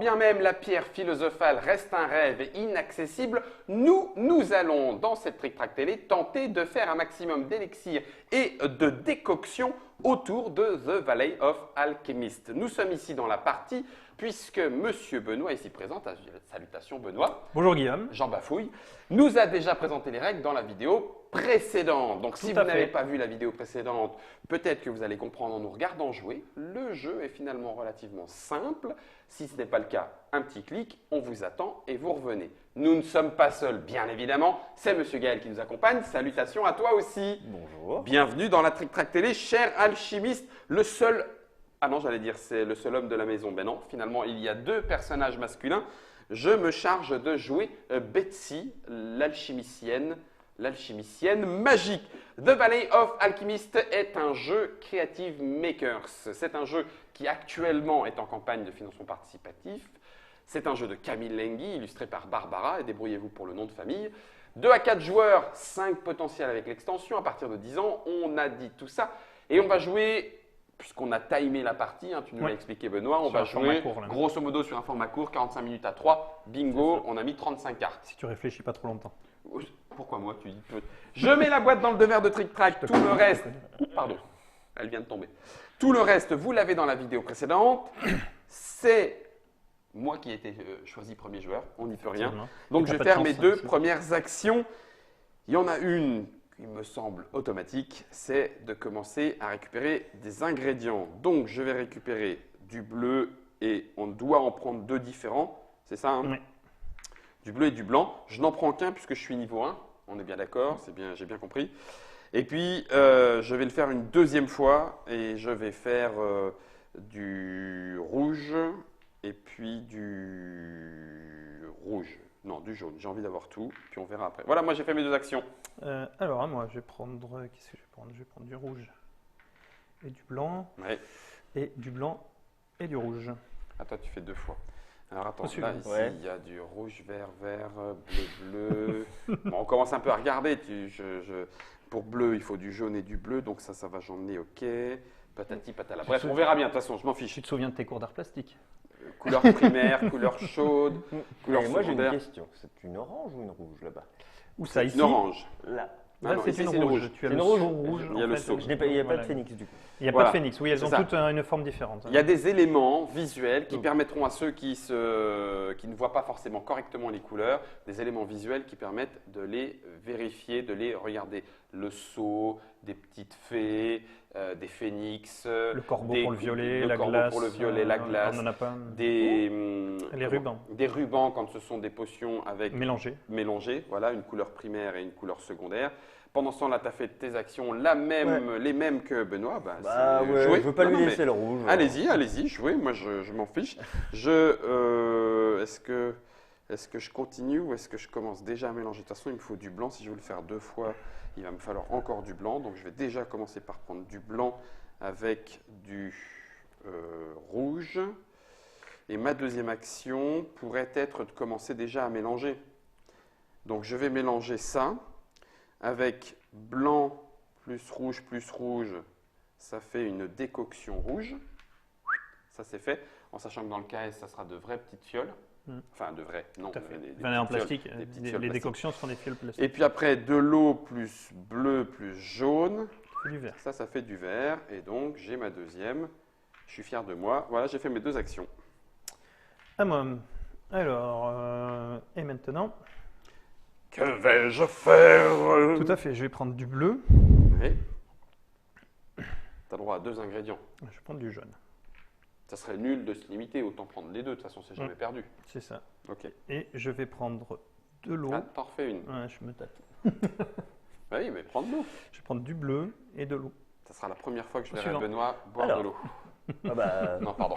bien même la pierre philosophale reste un rêve inaccessible, nous allons, dans cette Trick Track Télé, tenter de faire un maximum d'élixir et de décoction autour de The Valley of Alchemist. Nous sommes ici dans la partie, puisque Monsieur Benoît, ici présent, salutations Benoît. Bonjour Guillaume. Jean Bafouille, nous a déjà présenté les règles dans la vidéo précédente. Donc si vous n'avez pas vu la vidéo précédente, peut-être que vous allez comprendre en nous regardant jouer. Le jeu est finalement relativement simple. Si ce n'est pas le cas, un petit clic, on vous attend et vous revenez. Nous ne sommes pas seuls, bien évidemment. C'est Monsieur Gaël qui nous accompagne. Salutations à toi aussi. Bonjour. Bienvenue dans la Trick Track Télé, cher alchimiste, le seul... Ah non, j'allais dire c'est le seul homme de la maison. Ben non, finalement, il y a deux personnages masculins. Je me charge de jouer Betsy, l'alchimicienne magique. The Valley of Alchemist est un jeu Creative Makers. C'est un jeu qui actuellement est en campagne de financement participatif. C'est un jeu de Camille Lenghi, illustré par Barbara, et débrouillez-vous pour le nom de famille. 2 à 4 joueurs, 5 potentiels avec l'extension. À partir de 10 ans, on a dit tout ça. Et on va jouer... Puisqu'on a timé la partie, tu nous l'as expliqué Benoît, on va jouer grosso modo sur un format court, 45 minutes à 3, bingo, on a mis 35 cartes. Si tu réfléchis pas trop longtemps. Pourquoi moi tu dis Je mets la boîte dans le devers de Trick Track, tout le reste, pardon, elle vient de tomber. Tout le reste, vous l'avez dans la vidéo précédente, c'est moi qui ai été choisi premier joueur, on n'y peut rien. Donc je vais faire mes deux premières actions, il y en a une il me semble automatique, c'est de commencer à récupérer des ingrédients. Donc, je vais récupérer du bleu et on doit en prendre 2 différents, c'est ça Oui. Du bleu et du blanc. Je n'en prends qu'un puisque je suis niveau 1, on est bien d'accord, c'est bien, j'ai bien compris. Et puis, je vais le faire une deuxième fois et je vais faire du rouge et puis du rouge. Non, du jaune. J'ai envie d'avoir tout, puis on verra après. Voilà, moi j'ai fait mes 2 actions. Alors, moi, je vais prendre. Qu'est-ce que je vais prendre? Je vais prendre du rouge et du blanc. Ouais. Et du blanc et du rouge. Ah, toi, tu fais 2 fois. Alors, attends, là, ici, il y a du rouge, vert, vert, bleu, bleu. Bon, on commence un peu à regarder. Pour bleu, il faut du jaune et du bleu, donc ça va, j'en ai, ok. Patati, patala. Bref, on verra bien, de toute façon, je m'en fiche. Tu te souviens de tes cours d'art plastique? Couleur primaire, couleur chaude, couleur moi j'ai une secondaire. question, c'est une orange ou une rouge là-bas? Où ça, ici? Une orange. Là. Là, non, c'est ici, une rouge. Tu as C'est le une rouge. saut rouge. Il y a le en fait. saut. Il n'y a pas de phénix du coup. Il n'y a Voilà. pas de phénix, oui, elles ont C'est ça. toutes une forme différente. Il y a des éléments visuels qui permettront à ceux qui ne voient pas forcément correctement les couleurs, des éléments visuels qui permettent de les vérifier, de les regarder. Le sceau, des petites fées, des phénix, Le corbeau pour le violet, le la corbeau glace. pour le violet, la glace, On n'en a pas. les rubans. Des rubans quand ce sont des potions avec Mélangés. voilà, une couleur primaire et une couleur secondaire. Pendant ce temps-là, tu as fait tes actions les mêmes que Benoît. Bah ouais, jouez. je veux pas lui mais laisser le rouge. Allez-y, jouez. Moi, je m'en fiche. Est-ce que je continue ou est-ce que je commence déjà à mélanger? De toute façon, il me faut du blanc. Si je veux le faire 2 fois, il va me falloir encore du blanc. Donc, je vais déjà commencer par prendre du blanc avec du rouge. Et ma deuxième action pourrait être de commencer déjà à mélanger. Donc, je vais mélanger ça avec blanc plus rouge, ça fait une décoction rouge. Ça, c'est fait. En sachant que dans le KS, ça sera de vraies petites fioles. Enfin, de vraies, non. En plastique, les décoctions décoctions seront des fioles plastiques. Et puis après, de l'eau plus bleu plus jaune. Du vert. Ça fait du vert. Et donc, j'ai ma deuxième. Je suis fier de moi. Voilà, j'ai fait mes 2 actions. À moi. Alors, et maintenant? Que vais-je faire? Tout à fait, je vais prendre du bleu. Oui. Tu as droit à 2 ingrédients. Je vais prendre du jaune. Ça serait nul de se limiter, autant prendre les 2. De toute façon, c'est jamais perdu. C'est ça. Ok. Et je vais prendre de l'eau. Ah, t'en refais une. Ouais, je me tâte. Oui, mais prends de l'eau. Je vais prendre du bleu et de l'eau. Ça sera la première fois que je verrai Suivant. Benoît boire Alors. de l'eau. Ah bah, Non, pardon.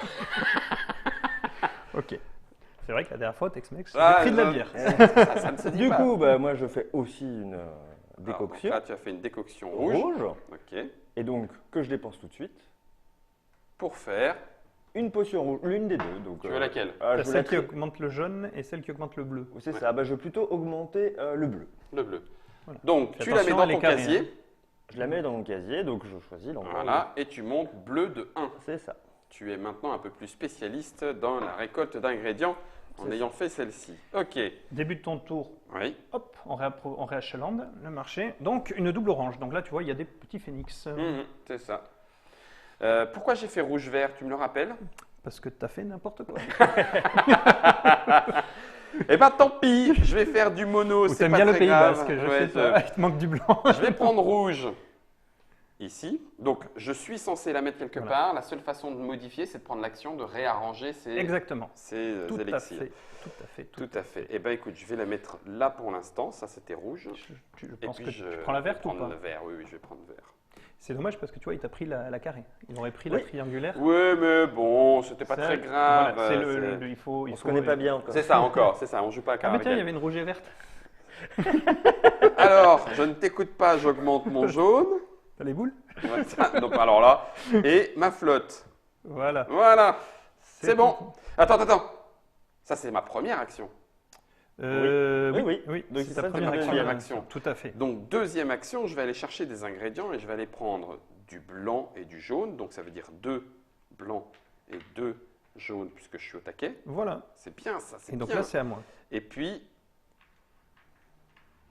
Ok. C'est vrai que la dernière fois, Tex-Mex, j'ai Ah, pris de la non. bière. Ça ne se dit du pas. coup, bah, moi je fais aussi une Alors, décoction donc là, tu as fait une décoction rouge. Ok. Et donc que je dépense tout de suite. Pour faire, Une potion rouge, l'une des 2. Donc, tu veux laquelle? je T'as veux celle qui la- augmente le jaune et celle qui augmente le bleu. C'est ça, bah, je vais plutôt augmenter le bleu. Le bleu. Voilà. Donc, Fais tu la mets attention, dans elle est ton carrée, casier. Je la mets dans mon casier, donc je choisis l'endroit. Voilà. Et tu montes bleu de 1. C'est ça. tu es maintenant un peu plus spécialiste dans la récolte d'ingrédients en ayant fait celle-ci. Ok. Début de ton tour, Oui. hop, on réachélande le marché. Donc une double orange. Donc là, tu vois, il y a des petits phénix. C'est ça. Pourquoi j'ai fait rouge-vert, tu me le rappelles? Parce que tu as fait n'importe quoi. Eh ben tant pis, je vais faire du mono, Ou c'est t'aimes pas bien le très Pays grave. Basque, je Ouais, sais pas. Il te manque du blanc. je vais prendre rouge ici. Donc je suis censé la mettre quelque Voilà. part. La seule façon de modifier, c'est de prendre l'action de réarranger ces Exactement. Tout à élixirs. fait. Tout à fait. Tout à fait. Eh bien, écoute, je vais la mettre là pour l'instant. Ça, c'était rouge. Je Et pense puis, que je tu prends la vais verte ou prendre pas? le vert. Oui, oui, je vais prendre le vert. C'est dommage parce que tu vois, il t'a pris la carrée. Il aurait pris Oui. la triangulaire. Oui, mais bon, c'était pas Ça, très grave. voilà, c'est- il faut, On se connaît pas bien encore. C'est ça encore, c'est ça. On joue pas à Ah mais tiens, il y Caravaggio. avait une rouge et verte. Alors, je ne t'écoute pas, j'augmente mon jaune. T'as les boules? Ouais, ça, donc, alors là, et ma flotte. Voilà. Voilà, c'est bon. tout. Attends. Ça, c'est ma première action. Oui. Oui, Donc, c'est c'est ta ça, première c'est ma action. première action. Tout à fait. Donc, deuxième action, je vais aller chercher des ingrédients et je vais aller prendre du blanc et du jaune. Donc, ça veut dire 2 blancs et 2 jaunes puisque je suis au taquet. Voilà. C'est bien ça, c'est Et donc bien. là, c'est à moi. Et puis...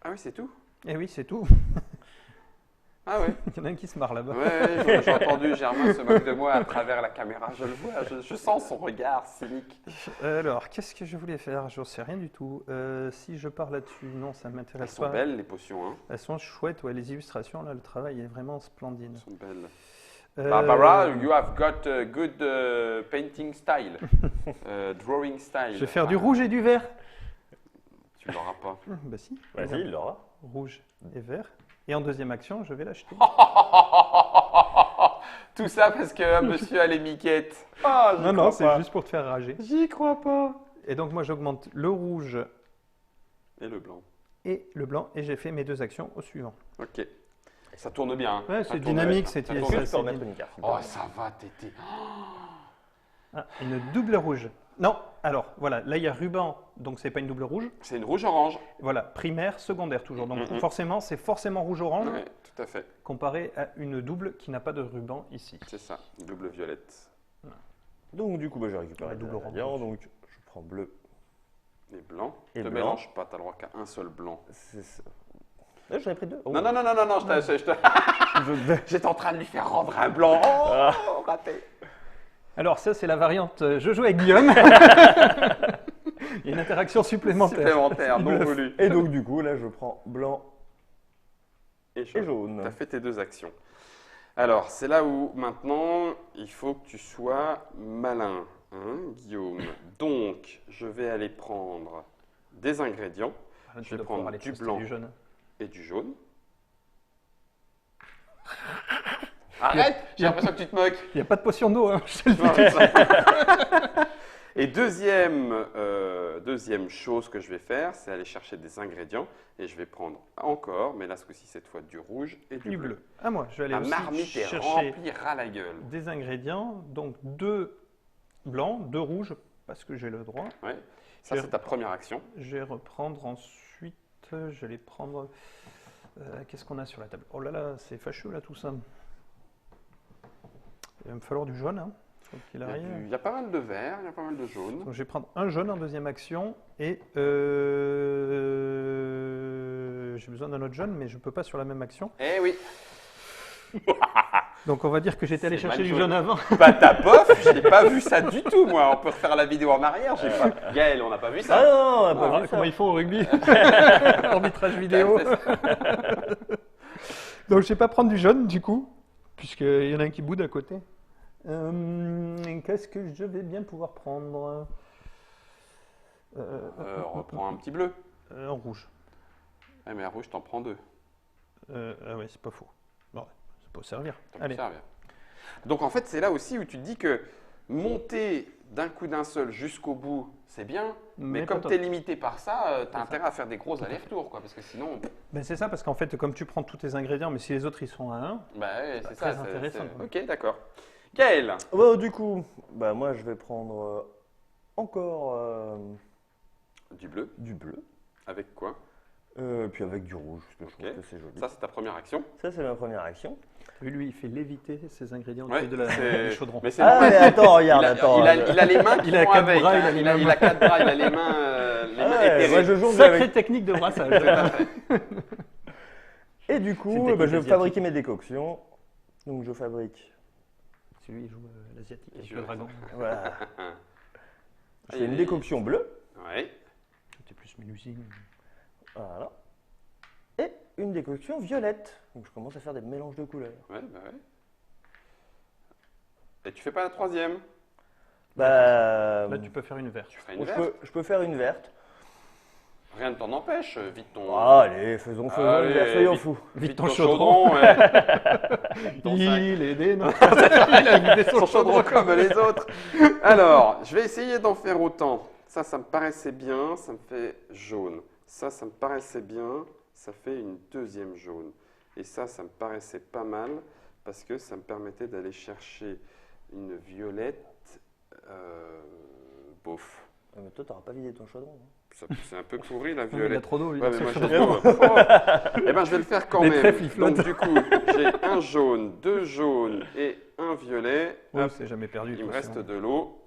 Ah oui, c'est tout? Et oui, c'est tout. Ah ouais. Il y en a un qui se marre là-bas. Ouais, j'ai entendu Germain se moque de moi à travers la caméra. Je le vois, je sens son regard cynique. Alors, qu'est-ce que je voulais faire? Je ne sais rien du tout. Si je pars là-dessus, non, ça ne Elles m'intéresse sont pas. belles les potions, hein. Elles sont chouettes, ouais, les illustrations, là, le travail est vraiment splendide. Elles sont belles. Euh, Barbara, you have got a good painting style, drawing style. Je vais faire du Ah, rouge et du vert. Tu l'auras pas. Bah si. Vas-y, il l'aura. Rouge et vert. Et en deuxième action, je vais l'acheter. Tout ça parce que monsieur a les miquettes. Ah, j'y Non, non, crois c'est pas. juste pour te faire rager. J'y crois pas. Et donc moi, j'augmente le rouge Et le blanc. et le blanc. Et j'ai fait mes deux actions au suivant. Ok. Ça tourne bien. hein. Ouais, Ça c'est tourne dynamique, bien. c'est- Ça Est-ce tourne que bien. je peux remettre une carte? Oh, ça va, Tété. Ah, une double rouge. Non, alors voilà, là il y a ruban, donc c'est pas une double rouge. C'est une rouge-orange. Voilà, primaire, secondaire toujours. Donc Mhm. forcément, c'est forcément rouge-orange Ouais, tout à fait. comparé à une double qui n'a pas de ruban ici. C'est ça. Double violette. Donc, du coup, bah, je récupère Ouais, les double ingrédients. orange. Donc, je prends bleu. Et blanc. Et Ne blanc. mélange pas, t'as le droit qu'à un seul blanc. C'est ça. Là, j'en ai pris deux. Oh. Non, non, non, non, non, non, Je- j'étais en train de lui faire rendre un blanc. Oh, raté. Alors ça, c'est la variante je joue avec Guillaume. Il y a une interaction supplémentaire. Supplémentaire, non Bluff. voulu. Et donc, du coup, là, je prends blanc Et et jaune. jaune. Tu as fait tes deux actions. Alors, c'est là où maintenant, il faut que tu sois malin, hein, Guillaume. Donc, je vais aller prendre des ingrédients Ah, tu Je vais dois prendre pouvoir aller du tester blanc. du jaune. et du jaune. Arrête, j'ai l'impression que tu te moques. Il n'y a pas de potion d'eau, hein, je te le dis. Non, c'est ça. Et deuxième chose que je vais faire, c'est aller chercher des ingrédients et je vais prendre encore, mais là ce coup-ci cette fois du rouge et du Du bleu. bleu. Ah moi, je vais aller La aussi marmite est chercher remplie ras la gueule. des ingrédients. Donc 2 blancs, 2 rouges, parce que j'ai le droit. Ouais. Ça Je- c'est ta première action. Je vais reprendre ensuite, je vais prendre... Qu'est-ce qu'on a sur la table? Oh là là, c'est fâcheux là tout ça. Il va me falloir du jaune, hein, faut qu'il Il y a arrive. il y a pas mal de vert, il y a pas mal de jaune. Donc je vais prendre un jaune en deuxième action et j'ai besoin d'un autre jaune, mais je ne peux pas sur la même action. Eh oui, Donc on va dire que j'étais allé C'est chercher mal du jaune. jaune avant. bah ta bof, j'ai pas vu ça du tout moi. On peut refaire la vidéo en arrière, j'ai pas. Gaël, on n'a pas vu Ah ça. non, on n'a pas Ah, vu ça. comment ils font au rugby Arbitrage vidéo. Donc je ne vais pas prendre du jaune du coup, puisqu'il y en a un qui boude à côté. Qu'est-ce que je vais bien pouvoir prendre On reprend un petit bleu. Un rouge. Eh mais un rouge, t'en prends deux. Ah ouais, c'est pas faux. Bon, ça peut servir. Ça peut Allez. servir. Donc en fait, c'est là aussi où tu te dis que monter d'un coup d'un seul jusqu'au bout, c'est bien, mais comme pas tu es top. limité par ça, tu ça. as intérêt à faire des gros allers-retours, quoi, parce que sinon, Ben c'est ça, parce qu'en fait, comme tu prends tous tes ingrédients, mais si les autres ils sont à 1, bah, ouais, c'est très ça. intéressant, quoi. Ok, d'accord. Gaël, Bon, du coup, bah, moi, je vais prendre encore du bleu, du bleu. avec quoi? Puis avec du rouge, parce que je trouve que c'est joli. Ça, c'est ta première action. Ça, c'est ma première action. Lui, il fait léviter ses ingrédients Ouais, au-dessus de c'est- du chaudron. Mais c'est Ah, mais attends, regarde, il a, attends. il a- il a les mains qui Il a vont quatre avec. bras, hein. il a les Il a mains. 4 bras, il a les mains Ouais, éthérées. moi, je jongle Sacrée avec. technique de brassage. Tout à fait. Et du C'est coup, une technique je vais asiatique. fabriquer mes décoctions. Donc, je fabrique. Celui, il joue l'asiatique avec Je- le dragon. Voilà. Je Ah, fais une décoction bleue. Ouais. C'était plus Mélusine. Voilà. Et une décoction violette. Donc, je commence à faire des mélanges de couleurs. Ouais, bah ouais. Et tu fais pas la troisième? Bah. Là, tu peux faire une verte. Tu ferais une bon, verte? je peux faire une verte. Rien ne t'en empêche. Vite ton. Ah, allez, faisons Allez, une verte, soyons vite. fous. Vite ton ton chaudron. ouais. Ton sac. Il est des nôtres. Il a vidé Son chaudron comme les autres. Alors, je vais essayer d'en faire autant. Ça me paraissait bien, ça me fait jaune. Ça me paraissait bien, ça fait une deuxième jaune. Et ça me paraissait pas mal parce que ça me permettait d'aller chercher une violette. Bof. Ah, mais toi, t'auras pas vidé ton chaudron. Hein. C'est un peu pourri la Il a violette. trop d'eau. lui. Ouais, mais moi, C'est j'ai chaudron. trop. Oh. Eh ben, je vais le faire quand Les même. trèfles, ils flottent. Donc, du coup, j'ai un jaune, deux jaunes et un violet. Ouais, Hop, c'est jamais perdu. il me attention. reste de l'eau.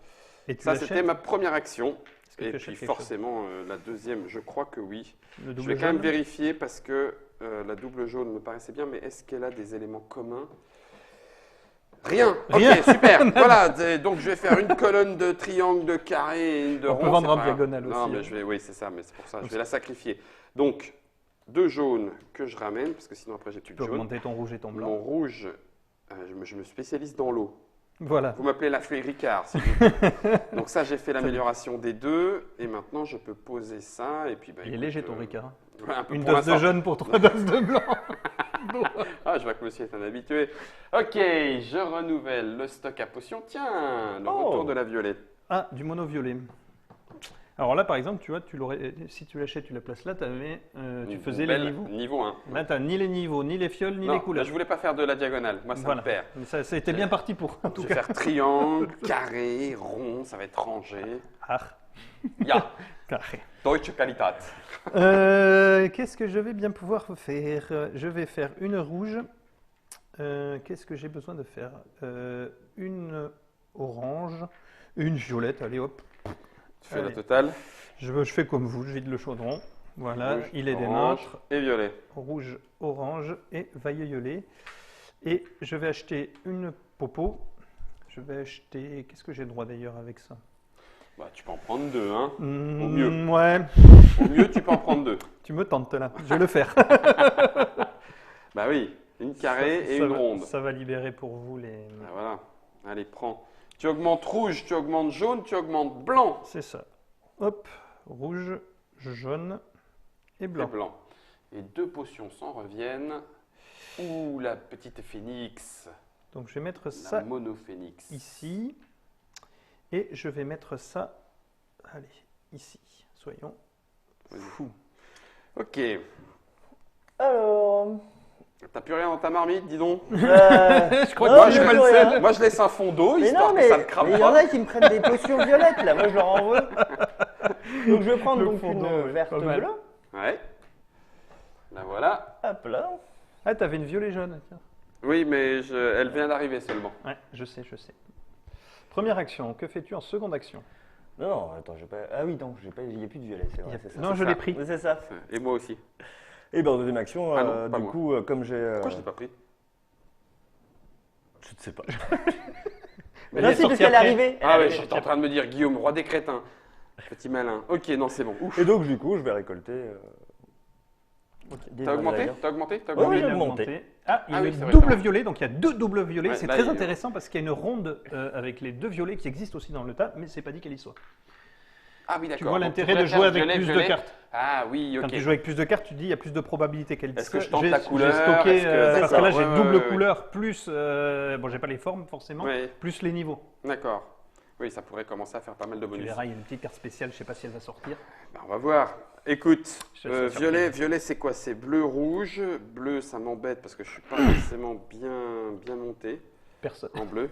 Et tu Ça, l'achètes c'était ma première action. Est-ce que Et tu achètes puis, quelque chose forcément, la deuxième, je crois que oui. Le Je double vais quand même jaune vérifier parce que la double jaune me paraissait bien, mais est-ce qu'elle a des éléments communs? Rien. Rien. Ok, super. Voilà. Donc, je vais faire une colonne de triangle, de carré et une de On rond. peut vendre c'est en pas grave. diagonale Non, aussi, mais hein. oui, c'est ça. Mais c'est pour ça. Je vais la sacrifier. Donc, deux jaunes que je ramène parce que sinon après j'ai plus Tu de peux jaune. augmenter ton rouge et ton blanc. Mon rouge, je me spécialise dans l'eau. Voilà. Vous m'appelez la fée Ricard, s'il vous plaît. Donc ça, j'ai fait l'amélioration des deux. Et maintenant, je peux poser ça. Et puis, bah, Il est écoute, léger ton Ricard. ouais, un peu Une pour dose de l'instant. jaune pour 3 doses de blanc. Ah, je vois que monsieur est un habitué. Ok, je renouvelle le stock à potions. Tiens, le Oh. retour de la violette. Ah, du mono violet. Alors là, par exemple, tu vois, si tu l'achètes, tu la places là, tu faisais les Belle niveaux. Niveau 1. Là, tu n'as ni les niveaux, ni les fioles, ni Non, les là, couleurs. je voulais pas faire de la diagonale. Moi, ça Voilà. me perd. Mais ça était bien parti pour, en tout Je vais cas. faire triangle, carré, rond, ça va être rangé. Ah, Ja, carré. Deutsche Qualität. Qu'est-ce que je vais bien pouvoir faire? Je vais faire une rouge. Qu'est-ce que j'ai besoin de faire? Une orange, une violette. Allez, hop. Tu fais la Allez. totale. Je fais comme vous, je vide le chaudron. Voilà, Rouge, il est des orange nôtres. et violet. Rouge, orange et violet. Et je vais acheter une popo. Je vais acheter. Qu'est-ce que j'ai le droit d'ailleurs avec ça? Bah, tu peux en prendre deux, hein. mieux. mieux. Ouais, Au mieux, tu peux en prendre deux. tu me tentes là. Je vais le faire. Bah oui, une carrée et Ça une va- ronde. Ça va libérer pour vous les. Ah, voilà. Allez, prends. Tu augmentes rouge, tu augmentes jaune, tu augmentes blanc. C'est ça. Hop, rouge, jaune et Et blanc. blanc. Et deux potions s'en reviennent. Ouh, la petite phénix. Donc je vais mettre La ça monophénix. ici. Et je vais mettre ça. Allez, ici. Soyons Vas-y. fous. Ok. Alors. T'as plus rien dans ta marmite, dis donc. Je crois Non, que j'ai je suis pas plus le rien. seul. Moi, je laisse un fond d'eau, Mais histoire non, que ça ne crame mais il y en pas. a qui me prennent des potions violettes là. Moi, je leur en veux. Donc, je vais prendre Le donc fond une d'eau, ouais, verte pas mal. bleue. Ouais. La voilà. Hop là. Ah, t'avais une violet jaune. Tiens. Oui, mais elle vient d'arriver seulement. Ouais, je sais, je sais. Première action. Que fais-tu en seconde action? Non, non, attends, j'ai pas. Ah oui, non, il n'y a plus de violet, c'est vrai. C'est ça. Non, je ça. l'ai pris. Mais c'est ça. Et moi aussi. Et ben en deuxième action, Ah non, pas du moi. coup, comme j'ai. Pourquoi je l'ai pas pris? Je ne sais pas. Elle Non, est si, sortie parce qu'elle est après. arrivée. Ah ouais, Elle est j'étais en train de me dire Guillaume, roi des crétins. Petit malin. Ok, non, c'est bon. Ouf. Et donc, du coup, je vais récolter. T'as augmenté? T'as augmenté? T'as Ouais, augmenté? oui, j'ai Il a augmenté. Ah, il y Ah a oui, le c'est vrai, double pardon. violet, donc il y a deux doubles violets. Ouais, C'est là, très il y a- intéressant parce qu'il y a une ronde avec les deux violets qui existent aussi dans le tas, mais c'est pas dit qu'elle y soit. Ah oui, d'accord. Tu vois Donc, l'intérêt de pourrais jouer faire avec violet, plus de violet. cartes. Ah oui, Quand ok. tu joues avec plus de cartes, tu dis il y a plus de probabilité qu'elle Est-ce que je soit. tente la couleur? J'ai stocké, Est-ce que- parce que là D'accord, j'ai ouais, double ouais, ouais. couleur plus, bon j'ai pas les formes forcément, Ouais, plus les niveaux. d'accord. Oui, ça pourrait commencer à faire pas mal de Tu bonus. verras, il y a une petite carte spéciale, je sais pas si elle va sortir. Ben, on va voir. Écoute, Je te laisse la violet, surprise. violet c'est quoi? C'est bleu, rouge. Bleu, ça m'embête parce que je suis pas forcément bien monté Personne. en bleu.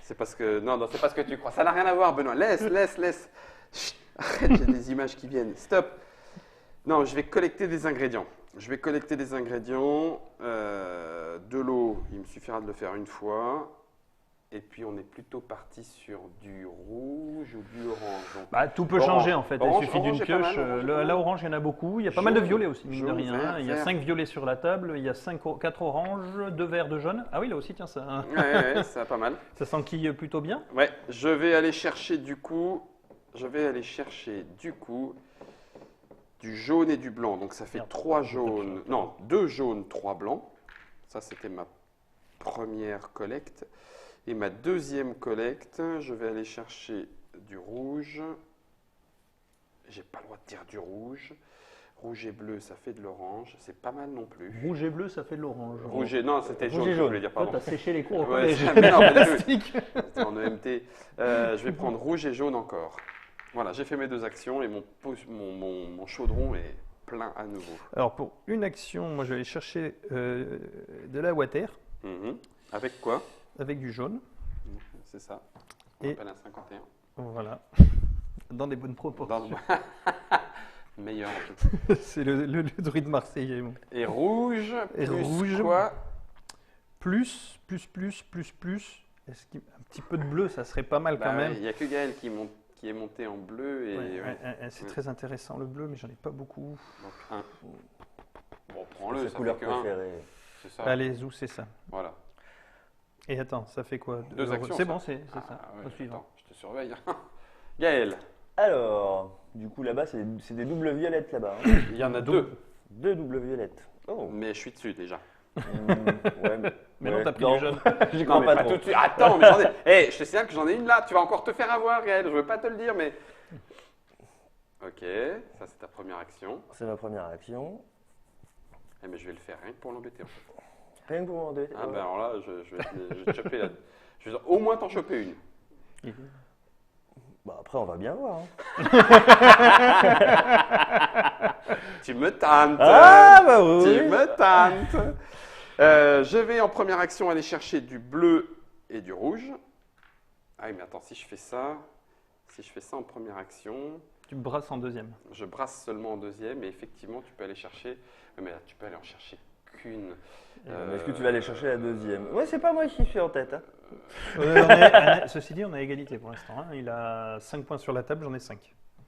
C'est parce que non, c'est pas ce que tu crois. Ça n'a rien à voir, Benoît. Laisse. Chut, arrête, j'ai des images qui viennent. Stop. Non, je vais collecter des ingrédients. Je vais collecter des ingrédients. De l'eau, il me suffira de le faire une fois. Et puis on est plutôt parti sur du rouge ou du orange. Donc, Bah, tout peut Orange. changer en fait, Orange, il suffit d'une orange est pas mal, pioche. orange est pas mal. Là, orange, il y en a beaucoup. Il y a pas mal de Jaune, violets aussi, mine de jaune, rien. vert, Il y a vert. 5 violets sur la table, il y a 4 oranges, 2 verts de jaune. Ah oui, là aussi, tiens, ça, ouais, ça va pas mal. ça s'enquille plutôt bien. Ouais, je vais aller chercher du coup du jaune et du blanc. Donc ça fait Merde. 3 jaunes, non, 2 jaunes, 3 blancs. Ça c'était ma première collecte. Et ma deuxième collecte, je vais aller chercher du rouge. J'ai pas le droit de dire du rouge. Rouge et bleu, ça fait de l'orange. C'est pas mal non plus. Rouge et bleu, ça fait de l'orange. Rouge et non, c'était Rouge jaune, et je jaune. voulais dire, Toi, pardon. t'as séché les cours au Ouais, collège. mais non, mais Plastique. C'était en EMT. Je vais prendre rouge et jaune encore. Voilà, j'ai fait mes 2 actions et mon chaudron est plein à nouveau. Alors, pour une action, moi, je vais aller chercher de la water Mhm. Avec quoi? avec du jaune. C'est ça. On Et- appelle un 51. Voilà. Dans des bonnes Dans proportions. le... Meilleur en tout. C'est le druide marseillais. bon. Et rouge, Et plus rouge. quoi? Plus. Est-ce qu'un petit peu de bleu, ça serait pas mal Bah quand ouais, même. il n'y a que Gaël qui est monté en bleu. Et, Ouais, ouais. c'est Ouais. très intéressant le bleu, mais j'en ai pas beaucoup. Donc 1. Bon, prends-le, Sa ça couleur fait que 1. préférée. C'est ça. Allez, zou, c'est ça. Voilà. Et attends, ça fait quoi? 2 actions. C'est ça. bon, c'est Ah, ça. ouais, Au suivant. attends, je te surveille. Gaël, Alors, du coup, là-bas, c'est des doubles violettes là-bas. hein. il y en a Double. 2, 2 doubles violettes. Oh. mais je suis dessus déjà. Ouais, Mais ouais, non, t'as pris les jaunes. J'y Non, crois mais pas pas trop. tout de suite. Attends, mais j'en ai. Hey, je te signale que j'en ai une là. Tu vas encore te faire avoir, Gaël. Je veux pas te le dire, mais. Ok, ça c'est ta première action. C'est ma première action. Eh, mais je vais le faire rien que pour l'embêter en fait. Rien que pour m'en donner. Ah, ben alors là, je vais te choper là. Je vais au moins t'en choper une. Bah, après, on va bien voir. hein. Tu me tantes. Ah, bah oui. Tu me tantes. Je vais en première action aller chercher du bleu et du rouge. Ah oui, mais attends, si je fais ça en première action, Tu brasses en deuxième. je brasse seulement en deuxième et effectivement, tu peux aller chercher. Mais là, tu peux aller en chercher qu'une. Est-ce que tu vas aller chercher la deuxième? Ouais, c'est pas moi qui suis en tête. hein. Ceci dit, on a égalité pour l'instant. hein. Il a 5 points sur la table, j'en ai 5.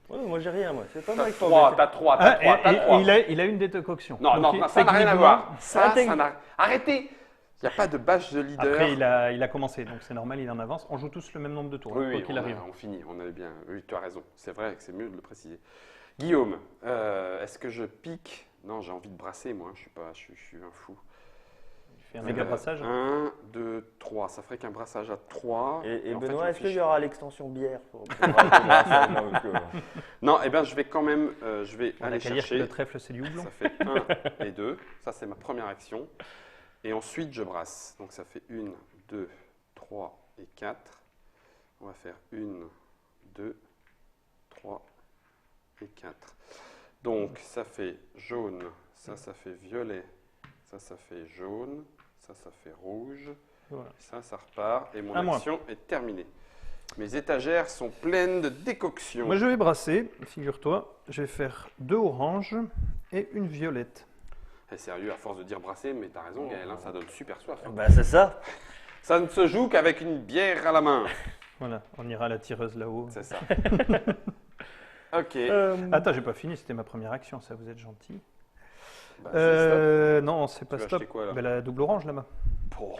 Ouais, moi j'ai rien, moi. C'est pas moi T'as qui suis en 3, tête. t'as 3, Ah, t'as 3, t'as 3. il a une décoction. Non, Donc, non, ça n'a rien à techniquement, voir. Ça technique- n'a... Arrêtez. Il n'y a pas de badge de leader. Après, il a commencé, donc c'est normal, il en avance. On joue tous le même nombre de tours, Oui, hein, oui, quoi qu'il arrive. on finit, on avait bien. Oui, tu as raison. C'est vrai que c'est mieux de le préciser. Guillaume, est-ce que je pique? Non, j'ai envie de brasser, moi. Je suis un fou. Tu fais un méga brassage. 1, 2, 3. Ça ferait qu'un brassage à 3. Et en fait, Benoît, je me est-ce qu'il y fiche. aura l'extension bière pour brassage? Non, parce que- Non, eh bien, je vais quand même je vais On a aller qu'à dire que chercher. le trèfle, c'est du houblon. Ça fait 1 et 2. Ça, c'est ma première action. Et ensuite, je brasse. Donc, ça fait 1, 2, 3 et 4. On va faire 1, 2, 3 et 4. Donc, ça fait jaune. Ça fait violet. Ça fait jaune. Ça fait rouge. Voilà. Ça repart. Et mon À moi. action est terminée. Mes étagères sont pleines de décoctions. Moi, je vais brasser, figure-toi. Je vais faire 2 oranges et une violette. Eh, sérieux, à force de dire brasser, mais t'as raison, Gaël, hein, ça donne super soif. hein. Bah, c'est ça. Ça ne se joue qu'avec une bière à la main. Voilà, on ira à la tireuse là-haut. C'est ça. Ok. Attends, j'ai pas fini, c'était ma première action, ça, vous êtes gentil. Bah, c'est Non, c'est pas vas stop. acheter quoi, là Ben, la double orange là-bas. stop. Bon,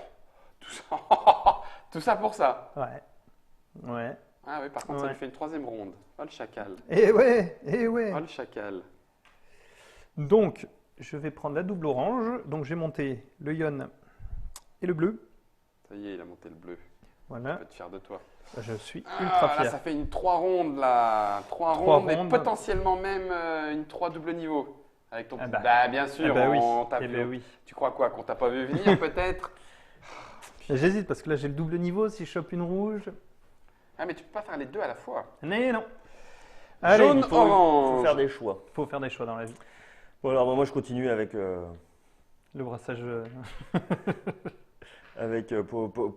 tout ça. Tout ça pour ça. Ouais. Ouais. Ah oui, par contre, ça Ouais. lui fait une troisième ronde. Oh le chacal. Eh ouais, eh ouais. Oh le chacal. Donc, je vais prendre la double orange. Donc, j'ai monté le ion et le bleu. Ça y est, il a monté le bleu. Voilà, Je peux être fier de toi. je suis Ah, ultra là, fier. ça fait une 3 rondes là. 3 Trois rondes et rondes. potentiellement même une 3 double niveau. Avec ton Ah petit- bah. bien Eh sûr, ben oui, on t'a eh vu. ben oui. Tu crois quoi? Qu'on t'a pas vu venir peut-être? J'hésite parce que là, j'ai le double niveau. Si je chope une rouge. Ah, mais tu peux pas faire les deux à la fois. Mais non. Allez, Jaune, il Il faut orange. faire des choix. faut faire des choix dans la vie. Bon, alors moi je continue avec, Le brassage,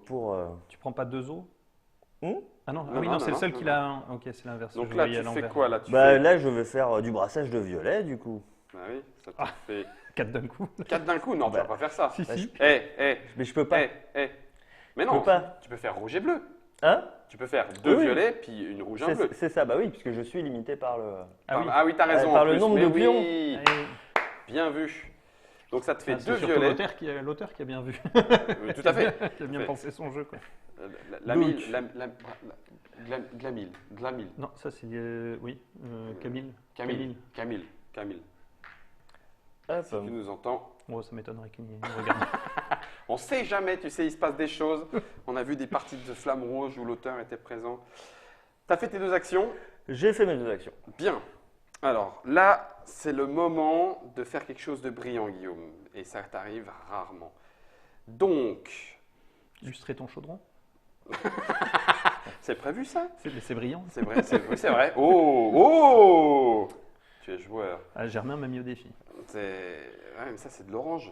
pour tu prends pas 2 os? Hmm Ah non, Non, ah oui, non, non, c'est non, le seul non, qui non. l'a. Ok, c'est l'inverse. Donc je là, voyais à tu fais l'envers. quoi là tu Bah fais... là, je vais faire du brassage de violet, du coup. Bah oui, ça te Ah. fait 4 d'un coup. 4 d'un coup. Non, tu Bah, vas pas faire ça. Si, si. Mais je peux pas. Mais Je non, peux pas. tu peux faire rouge et bleu. Hein? Tu peux faire deux Oui. violets puis une rouge et un bleu. C'est ça, bah oui, puisque je suis limité par le. Ah oui. T'as raison. par en le plus. nombre Mais de oui, pions. Allez. bien vu. Donc ça te fait Ah, deux c'est surtout violets. l'auteur qui a bien vu. Oui, tout à fait. Qui a bien Fait. pensé son jeu, quoi. Lamil, Donc. Glamil, Glamil. Non, ça c'est. Oui, Camille. Camille. Hop. Si tu nous entends. Oh, ça m'étonnerait qu'il nous regarde. On sait jamais, tu sais, il se passe des choses. On a vu des parties de Flamme Rouge où l'auteur était présent. Tu as fait tes 2 actions. J'ai fait mes 2 actions. Bien. Alors là, c'est le moment de faire quelque chose de brillant, Guillaume. Et ça t'arrive rarement. Donc, Illustrer ton chaudron. c'est prévu ça? C'est brillant. C'est vrai, c'est vrai. Oh! Tu es joueur. Ah, Germain m'a mis au défi. Ouais, mais ça, c'est de l'orange.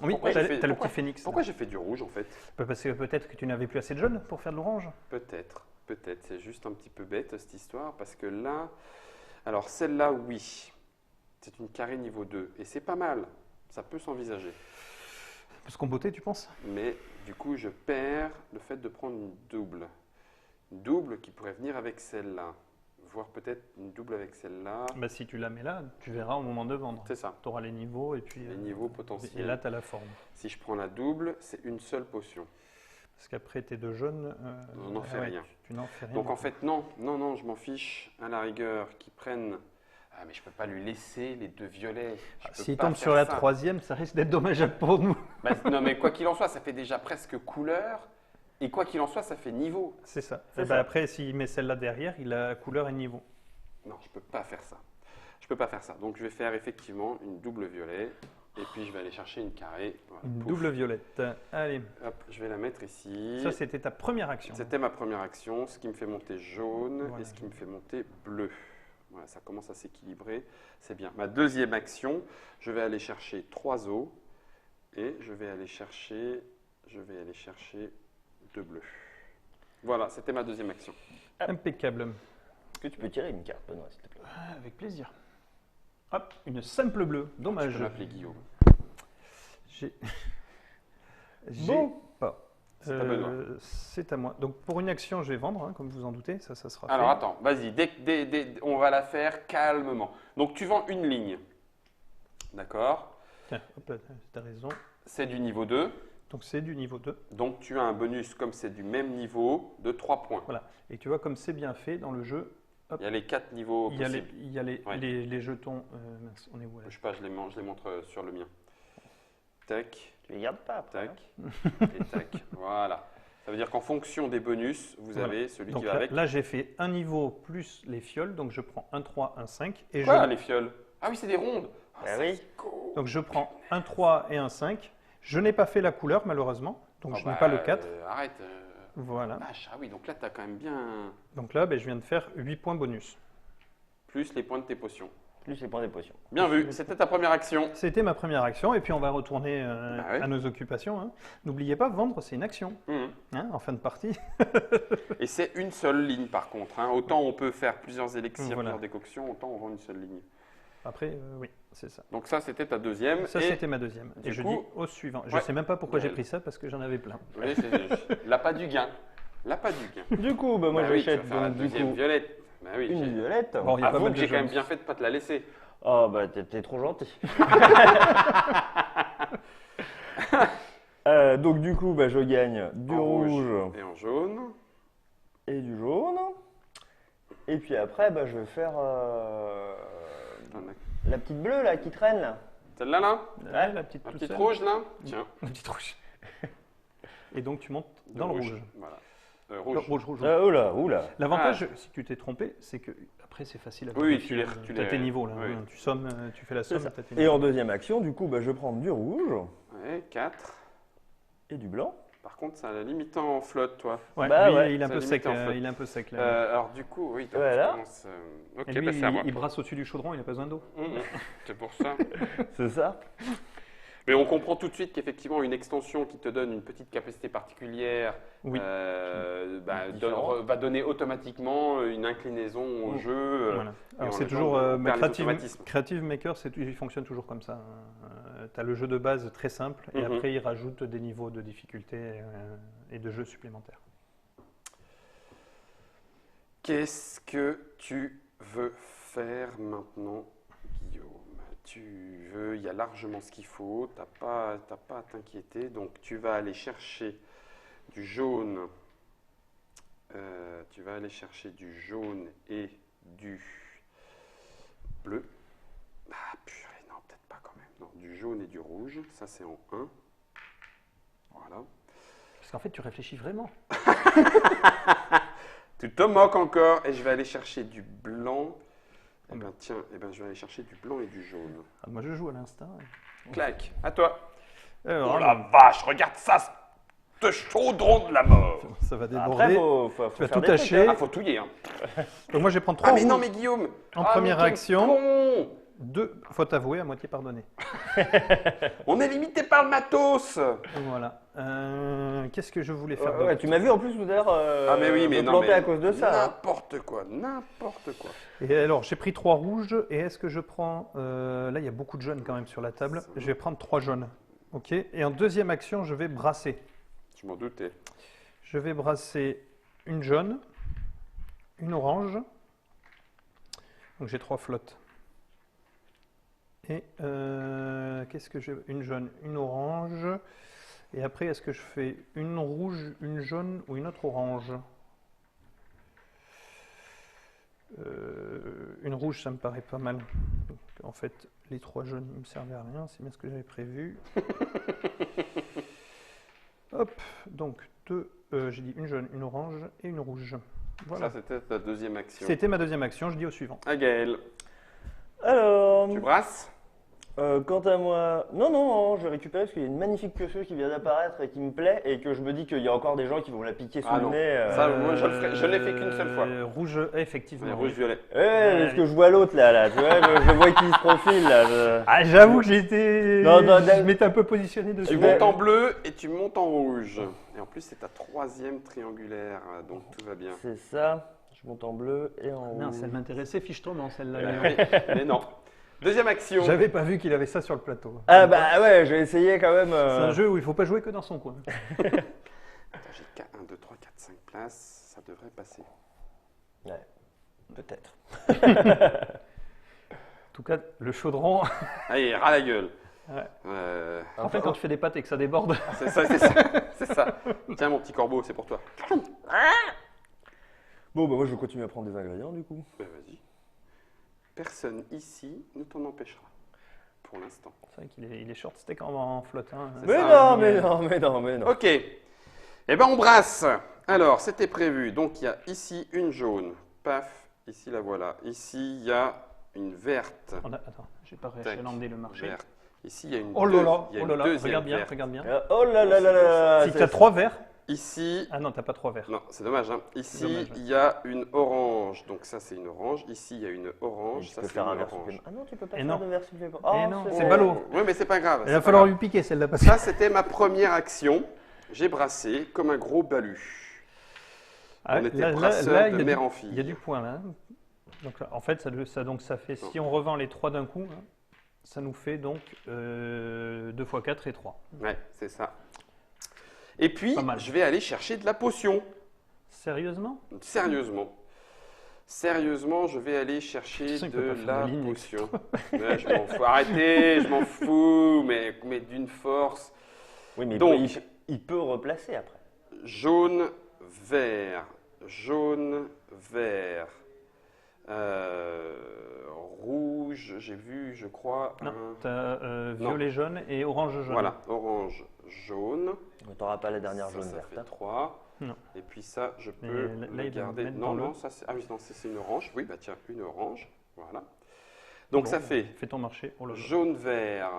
Oui, Pourquoi t'as j'ai fait- le pourquoi- petit phénix. Pourquoi j'ai fait du rouge en fait? Parce que peut-être que tu n'avais plus assez de jaune pour faire de l'orange. Peut-être. C'est juste un petit peu bête cette histoire parce que là, alors celle-là, oui, c'est une carré niveau 2 et c'est pas mal. Ça peut s'envisager. Parce qu'en beauté, tu penses? Mais du coup, je perds le fait de prendre une double. Une double qui pourrait venir avec celle-là. Voire peut-être une double avec celle-là. Bah, si tu la mets là, tu verras au moment de vendre. C'est ça. Tu auras les niveaux et puis. Les niveaux potentiels. Et là, tu as la forme. Si je prends la double, c'est une seule potion. Parce qu'après, tes 2 jaunes. On n'en fait rien. Tu n'en fais rien. Donc en fait, non, je m'en fiche. À la rigueur, qu'ils prennent. Ah, mais je peux pas lui laisser les 2 violets. Je peux S'il pas tombe faire sur la ça. 3e, ça risque d'être dommageable pour nous. Bah, non, mais quoi qu'il en soit, ça fait déjà presque couleur. Et quoi qu'il en soit, ça fait niveau. C'est ça. C'est Et bah, ça. après, s'il met celle-là derrière, il a couleur et niveau. Non, je peux pas faire ça. Je peux pas faire ça. Donc je vais faire effectivement une double violet. Et puis je vais aller chercher une carré. Voilà, Une pouf. double violette. Allez, Hop, je vais la mettre ici. ça c'était ta première action. C'était ma première action, ce qui me fait monter jaune Voilà. et ce qui me fait monter bleu. Voilà, ça commence à s'équilibrer, c'est bien. Ma deuxième action, je vais aller chercher 3 os et je vais aller chercher 2 bleus. Voilà, c'était ma deuxième action. Impeccable. Est-ce que tu peux tirer une carte, Benoît, s'il te plaît? Ah, avec plaisir. Hop, une simple bleue. Je Dommage. peux m'appeler Guillaume. J'ai Bon. pas. C'est à Benoît. C'est à moi. Donc pour une action, je vais vendre, hein, comme vous en doutez. Ça sera Alors fait. attends, vas-y, on va la faire calmement. Donc tu vends une ligne. D'accord? Tiens, hop là, t'as raison. C'est du niveau 2. Donc c'est du niveau 2. Donc tu as un bonus, comme c'est du même niveau, de 3 points. Voilà. Et tu vois, comme c'est bien fait dans le jeu, Il y a les 4 niveaux il y a les, possibles. il y a les, Ouais. les jetons. Mince, on est où là? Je sais pas, je les montre sur le mien. Tac, Tu les gardes pas après. tac, hein. et tac. Voilà. Ça veut dire qu'en fonction des bonus, vous Voilà. avez celui Donc qui va avec. là, j'ai fait un niveau plus les fioles. Donc je prends un 3, un 5. Et Quoi, je, les fioles? Ah oui, c'est des rondes. Ah, Bah ça, oui. c'est cool. donc je prends un 3 et un 5. Je n'ai pas fait la couleur, malheureusement. Donc Ah je n'ai bah, pas le 4. Arrête. Voilà. Vache, ah oui, donc là, tu as quand même bien. Donc là, ben, je viens de faire 8 points bonus. Plus les points de tes potions. Plus les points des potions. Bien vu, c'était ta première action. C'était ma première action. Et puis on va retourner Bah ouais. à nos occupations. Hein. N'oubliez pas, vendre, c'est une action. Mhm. Hein, en fin de partie. Et c'est une seule ligne par contre. Hein. Autant on peut faire plusieurs élixirs, Voilà. plusieurs décoctions, autant on vend une seule ligne. Après, oui, c'est ça. Donc ça, c'était ta deuxième. Ça, et... c'était ma deuxième. du Et je coup- dis au suivant. Je ne Ouais. sais même pas pourquoi j'ai Ouais. pris ça, parce que j'en avais plein. Oui, l'appât du gain. L'appât du gain. Du coup, bah, moi Bah oui, tu j'achète vas faire la donc du deuxième coup violette. Bah oui, une violette. Bon, il y a pas avoue mal que de j'ai quand même jaunes. bien fait de pas te la laisser. Oh bah t'es trop gentil. Donc du coup, bah, je gagne du En rouge et en jaune. et du jaune. Et puis après, bah, je vais faire T'en as- la petite bleue là qui traîne là. Celle-là, là? Ouais, la petite, La toute petite seule. rouge, là? Tiens. La petite rouge. Et donc tu montes de dans le rouge. Voilà. Non, Rouge. rouge, rouge. Oula, oula. L'avantage, si tu t'es trompé, c'est que après c'est facile à Oui, faire. tu les- tu as les- tes niveaux là. oui. hein. Tu sommes, tu fais la somme. C'est ça. t'as tes Et niveaux. en deuxième action, du coup, bah, je vais prendre du rouge Ouais, 4. et du blanc. Par contre, ça a la limite en flotte, toi. Ouais, Bah lui, ouais, il est un ça peu limite sec. en flotte. Il est un peu sec là. Alors, du coup, oui, toi, Voilà. tu commences. Ok, Et lui, bah, c'est à moi. il brasse au-dessus du chaudron. Il n'a pas besoin d'eau. C'est pour ça. C'est ça. Mais on comprend tout de suite qu'effectivement, une extension qui te donne une petite capacité particulière Oui. va donner automatiquement une inclinaison au jeu. Voilà. on Alors c'est les toujours on perd les Creative, automatismes. Creative Maker, il fonctionne toujours comme ça. Tu as le jeu de base très simple et Mhm. après il rajoute des niveaux de difficulté et de jeux supplémentaires. Qu'est-ce que tu veux faire maintenant, Guillaume? Il y a largement ce qu'il faut, t'as pas à t'inquiéter. Donc tu vas aller chercher du jaune. Tu vas aller chercher du jaune et du bleu. Ah purée, non, peut-être pas quand même. Non, du jaune et du rouge, ça c'est en 1. Voilà. Parce qu'en fait, tu réfléchis vraiment. Tu te moques encore et je vais aller chercher du blanc. Eh ben tiens, je vais aller chercher du blanc et du jaune. Ah, moi, je joue à l'instinct. Clac, à toi. Alors, Oh la vache, regarde ça, ce chaudron de la mort. ça va déborder. Après, faut Tu vas faire tout des trucs, tâcher. Ah, faut touiller. Hein. Donc moi, je vais prendre 3 Ah mais non, mais Guillaume. En Ah, première mais quel action. con. 2, faute avouée, à moitié pardonnée. On est limité par le matos. Voilà. Qu'est-ce que je voulais faire Ouais, d'autre tu m'as vu en plus tout à l'heure Ah mais oui, mais me non, planter mais à cause de ça. hein. N'importe quoi, n'importe quoi. Et alors, j'ai pris 3 rouges. Et est-ce que je prends... là, il y a beaucoup de jaunes quand même sur la table. Je vais prendre 3 jaunes. OK. Et en deuxième action, je vais brasser. Je m'en doutais. Je vais brasser une jaune, une orange. Donc j'ai 3 flottes. Et qu'est-ce que j'ai? Une jaune, une orange. Et après, est-ce que je fais une rouge, une jaune ou une autre orange? Une rouge, ça me paraît pas mal. Donc, en fait, les 3 jaunes ne me servaient à rien. C'est bien ce que j'avais prévu. Hop, donc j'ai dit une jaune, une orange et une rouge. Voilà. Ça, c'était ta deuxième action. C'était ma deuxième action. Je dis au suivant. Ah, Gaël, Alors, tu brasses? quant à moi, non, je vais récupérer parce qu'il y a une magnifique piocheuse qui vient d'apparaître et qui me plaît et que je me dis qu'il y a encore des gens qui vont la piquer sous Ah le non. nez. Ça, moi, je l'ai fait qu'une seule fois. Rouge, effectivement. Rouge-violet. Ouais, parce que je vois l'autre là, tu vois, je vois qui se profile là. Ah, j'avoue que j'ai été. Non, je m'étais un peu positionné Tu dessus. montes en bleu et tu montes en rouge. Et en plus, c'est ta troisième triangulaire, donc tout va bien. C'est ça, je monte en bleu et en Non, rouge. celle m'intéressait, fiche tombant celle-là. Mais non. Deuxième action. J'avais pas vu qu'il avait ça sur le plateau. Ah bah ouais, j'ai essayé quand même. C'est un jeu où il faut pas jouer que dans son coin. Attends, j'ai 1, 2, 3, 4, 5 places. Ça devrait passer. Ouais, peut-être. En tout cas, le chaudron. Allez, ras la gueule. Ouais. Euh, En fait, quand tu fais des pâtes et que ça déborde. c'est ça, c'est ça, c'est ça. Tiens, mon petit corbeau, c'est pour toi. Bon bah moi je vais continuer à prendre des ingrédients du coup. Ben, vas-y. Personne ici ne t'en empêchera. Pour l'instant. C'est vrai qu'il est, il est short steak en flotte. Hein. C'est Mais ça, non, hein. mais non. Ok. Eh ben, on brasse. Alors, c'était prévu. Donc, il y a ici une jaune. Paf. Ici, la voilà. Ici, il y a une verte. Attends, j'ai pas Tac. réachalandé le marché. Verte. Ici, il y a une, Oh là là, il y a oh une là là, deuxième regarde bien, verte. regarde bien. Oh là là là là. Si tu as 3 verts. Ici, Ah non, t'as pas 3 verts. non, c'est dommage. Hein. Ici, Dommage, ouais. il y a une orange. Donc, ça, c'est une orange. Ici, il y a une orange. Tu Ça, peux c'est faire un une verre orange. supplémentaire. Ah non, tu peux pas Et faire non. de verre supplémentaire. Et Oh, non, c'est ballot. Oui, mais c'est pas grave. Il c'est va pas falloir grave. lui piquer celle-là. Parce que... Ça, c'était ma première action. J'ai brassé comme un gros balu. Ah, On était là, brasseurs il y de a mère du- en fille. Il y a du point là. Donc là, en fait, ça fait, Non. si on revend les 3 d'un coup, hein, ça nous fait donc 2 x 4 et 3. Ouais, c'est ça. Et puis, Pas mal. je vais aller chercher de la potion. Sérieusement? Sérieusement. Sérieusement, je vais aller chercher Putain, il peut de pas faire la de ligne potion. Ouais, je m'en fous. Arrêtez, je m'en fous, mais d'une force. Oui, mais Donc. il peut replacer après. Jaune, vert, jaune, vert. Rouge, j'ai vu, je crois. Non, un- tu as violet jaune et orange jaune. Voilà, orange, jaune. Tu n'auras pas la dernière Ça, jaune ça verte. fait hein. 3. Non. Et puis ça, je peux là, le il va garder. mettre Non, dans le- non, ça c'est. Ah oui, non, c'est une orange. Oui, bah tiens, une orange. Voilà. Donc Bon, ça fait Fais ton marché. Oh là là. jaune, vert.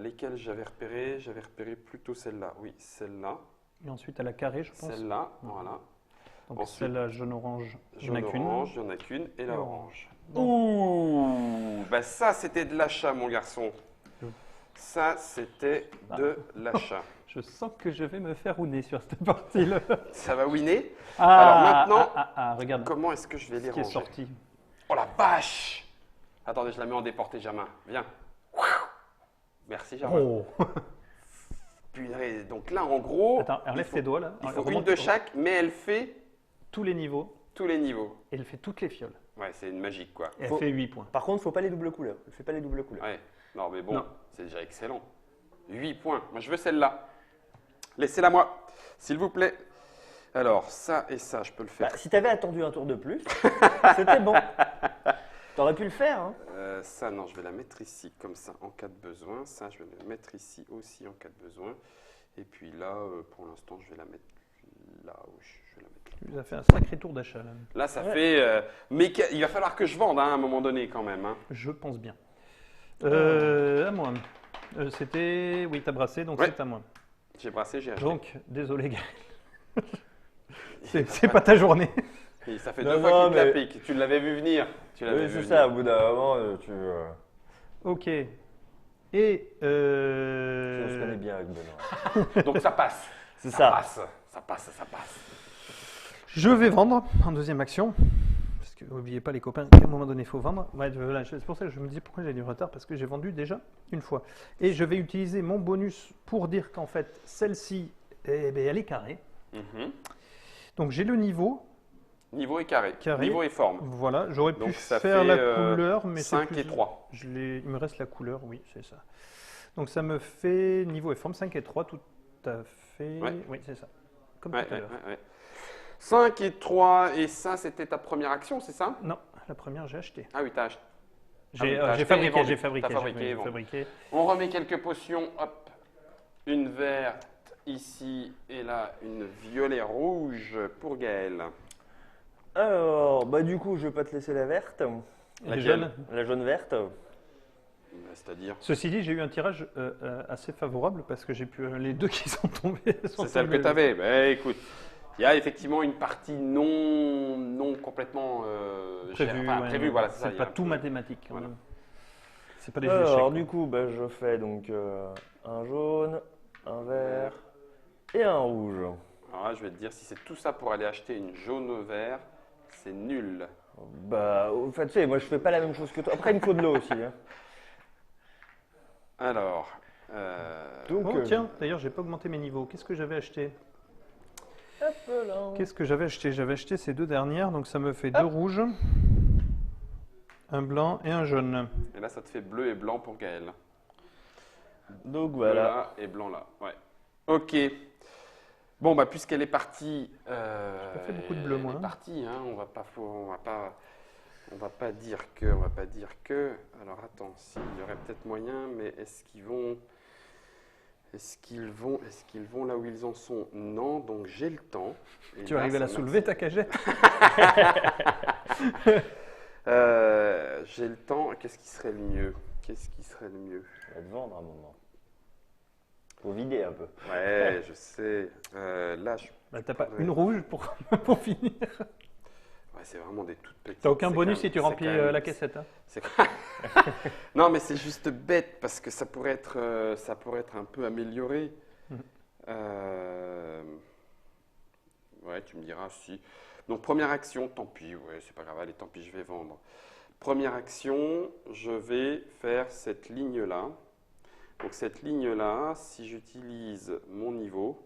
Lesquels j'avais repéré? J'avais repéré plutôt celle-là. Oui, celle-là. Et ensuite, à la carré, je pense. Celle-là, voilà. Donc ensuite, celle-là, jaune-orange, il n'y en Jaune, a qu'une. orange, il n'y en a qu'une. Et la Et orange. Bon. Ouh, bah ça c'était de l'achat, mon garçon. Ça, c'était de l'achat. Je sens que je vais me faire rouler sur cette partie-là. Ça va winner. Ah, Alors maintenant, regarde comment est-ce que je vais les ce qui est ranger? sorti. Oh la vache! Attendez, je la mets en déporté, Germain. Viens. Merci, Germain. Oh. Purée, donc là, en gros, Attends, relève tes doigts là. il faut Remonte une de chaque, mais elle fait tous les niveaux tous les niveaux. et elle fait toutes les fioles. Ouais, c'est une magique, quoi. Et elle Faut- fait 8 points. Par contre, faut pas les doubles couleurs. Fais pas les doubles couleurs. Ouais, non, mais bon, Non. c'est déjà excellent. 8 points. Moi, je veux celle-là. Laissez-la moi, s'il vous plaît. Alors, ça et ça, je peux le faire. Bah, si t'avais attendu un tour de plus, c'était bon. T'aurais pu le faire. Hein. Ça, non, je vais la mettre ici, comme ça, en cas de besoin. Ça, je vais le mettre ici aussi, en cas de besoin. Et puis là, pour l'instant, je vais la mettre là. Je vais la mettre là. Tu nous as fait un sacré tour d'achat là. Là, ça Ouais. fait... mais il va falloir que je vende hein, à un moment donné, quand même. Hein. Je pense bien. À moi. C'était. Oui, t'as brassé, donc Ouais. c'est à moi. J'ai brassé, j'ai acheté. Donc, désolé, gars. C'est pas ta journée. Et ça fait Non, 2 fois non, qu'il te la mais- pique. Tu l'avais vu venir. Tu l'avais Oui, vu c'est venir. ça. Au bout d'un moment, tu. Ok. Et. On se connaît bien avec Benoît. Donc ça passe. C'est Ça ça. passe. Ça passe, ça passe. Je vais vendre en deuxième action. Parce que n'oubliez pas les copains, qu'à un moment donné, il faut vendre. Ouais, voilà, c'est pour ça que je me dis pourquoi j'ai du retard, parce que j'ai vendu déjà une fois. Et je vais utiliser mon bonus pour dire qu'en fait, celle-ci, eh ben, elle est carrée. Mhm. Donc j'ai le niveau. Niveau et carré. Carré. Niveau et forme. Voilà, j'aurais pu Donc ça faire fait, la couleur, mais c'est 5 plus- et 3. Il me reste la couleur, oui, c'est ça. Donc ça me fait niveau et forme 5 et 3, tout à fait. Ouais. Oui, c'est ça. Comme Ouais, tout à ouais, l'heure. ouais, ouais. 5 et 3, et ça, c'était ta première action, c'est ça? Non, la première, j'ai acheté. Ah oui, t'as acheté. J'ai t'as acheté et fabriqué, vendu. j'ai fabriqué. T'as fabriqué et j'ai vendu. fabriqué. On remet quelques potions. Hop. Une verte ici, et là, une violet rouge pour Gaël. Alors, bah du coup, je vais pas te laisser la verte. Et Laquelle? les jaunes. La jaune verte. C'est-à-dire? Ceci dit, j'ai eu un tirage assez favorable parce que j'ai pu les deux qui sont tombés. C'est celle que tu avais. Ben, écoute, il y a effectivement une partie non complètement prévue. Voilà, c'est ça. C'est il y a pas un tout peu- mathématique. Voilà. C'est pas des Alors, échecs. du coup, bah, je fais donc un jaune, un vert et un rouge. Alors là, je vais te dire, si c'est tout ça pour aller acheter une jaune au vert, c'est nul. Bah, en fait, tu sais, moi je fais pas la même chose que toi. Après, il me faut de l'eau aussi. Hein. Alors, Donc, Oh, tiens, d'ailleurs, j'ai pas augmenté mes niveaux. Qu'est-ce que j'avais acheté? hop là. Qu'est-ce que j'avais acheté? J'avais acheté ces deux dernières, donc ça me fait deux rouges, un blanc et un jaune. et là, ça te fait bleu et blanc pour Gaël. Donc Bleu voilà. là et blanc là. Ouais. Ok. Bon, bah, puisqu'elle est partie. pas fait beaucoup de bleu, moi, Elle est hein. partie, hein. On va pas dire que. Alors, attends, s'il y aurait peut-être moyen, mais est-ce qu'ils vont là où ils en sont? Non, donc j'ai le temps. Et Tu là, arrives à la ça soulever, ta cagette? j'ai le temps. Qu'est-ce qui serait le mieux? On va te vendre un moment. Faut vider un peu. Ouais, je sais. Là, Bah, t'as pas Ouais. une rouge pour, pour finir. ouais, c'est vraiment des toutes petites. T'as aucun C'est bonus quand si même- tu c'est remplis quand même- la caissette. Hein. c'est- non, mais c'est juste bête parce que ça pourrait être un peu amélioré. Mhm. Ouais, tu me diras si. Donc première action, tant pis, ouais, c'est pas grave, allez, tant pis, je vais vendre. Première action, je vais faire cette ligne-là. Donc cette ligne-là, si j'utilise mon niveau,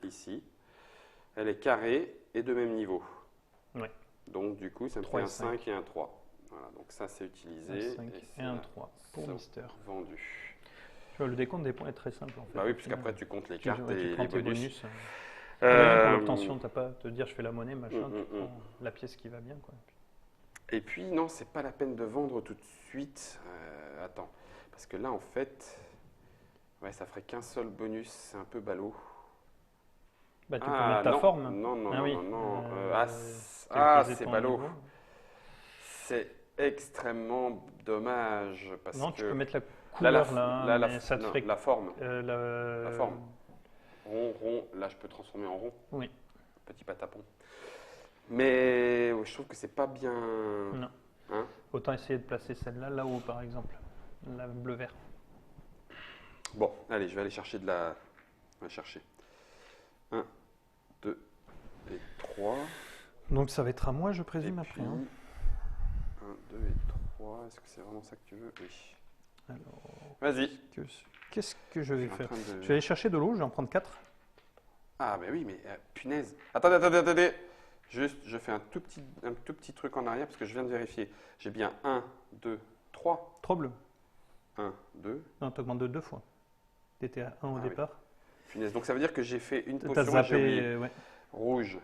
ici, elle est carrée et de même niveau. Ouais. Donc du coup, ça me 3 fait et un 5 et un 3. Voilà, donc ça c'est Un utilisé. 5 et ça, un 3 pour ça, Mister. vendu. Tu vois, le décompte des points est très simple en fait. Bah oui, puisqu'après tu comptes les tu, cartes ouais, tu et prends les tes bonus. bonus. Euh, Pour l'obtention, t'as pas à te dire je fais la monnaie, machin, tu mm. prends la pièce qui va bien. Quoi. Et puis non, c'est pas la peine de vendre tout de suite. Attends, parce que là en fait, ouais, ça ferait qu'un seul bonus, c'est un peu ballot. Bah, tu peux mettre ta non, forme. Non, non, Ah non, oui. non, non. Quel que C'est ton ballot. niveau. C'est extrêmement dommage parce Non, que tu peux mettre la là, couleur là, mais ça te non, fait la forme, la la forme. Rond, là je peux transformer en rond. Oui. Petit patapon. Mais je trouve que c'est pas bien. Non. Hein? Autant essayer de placer celle-là là-haut par exemple, la bleu-vert. Bon, allez, je vais aller chercher de la... On va chercher. 1, 2 et 3. Donc ça va être à moi, je Et présume, puis, après. Hein. 1, 2 et 3. Est-ce que c'est vraiment ça que tu veux? Oui. Alors, Vas-y. qu'est-ce que je vais suis en faire? train de- Je vais aller chercher de l'eau, je vais en prendre 4. Ah, ben oui, mais punaise. Attendez. Juste, je fais un tout petit truc en arrière parce que je viens de vérifier. J'ai bien 1, 2, 3. 3 bleus. 1, 2. Non, tu augmentes de 2 fois. Tu étais à 1 au Ah oui. départ. Punaise. Donc ça veut dire que j'ai fait une Tu as potion et j'ai zappé. oublié. Ouais. Rouge.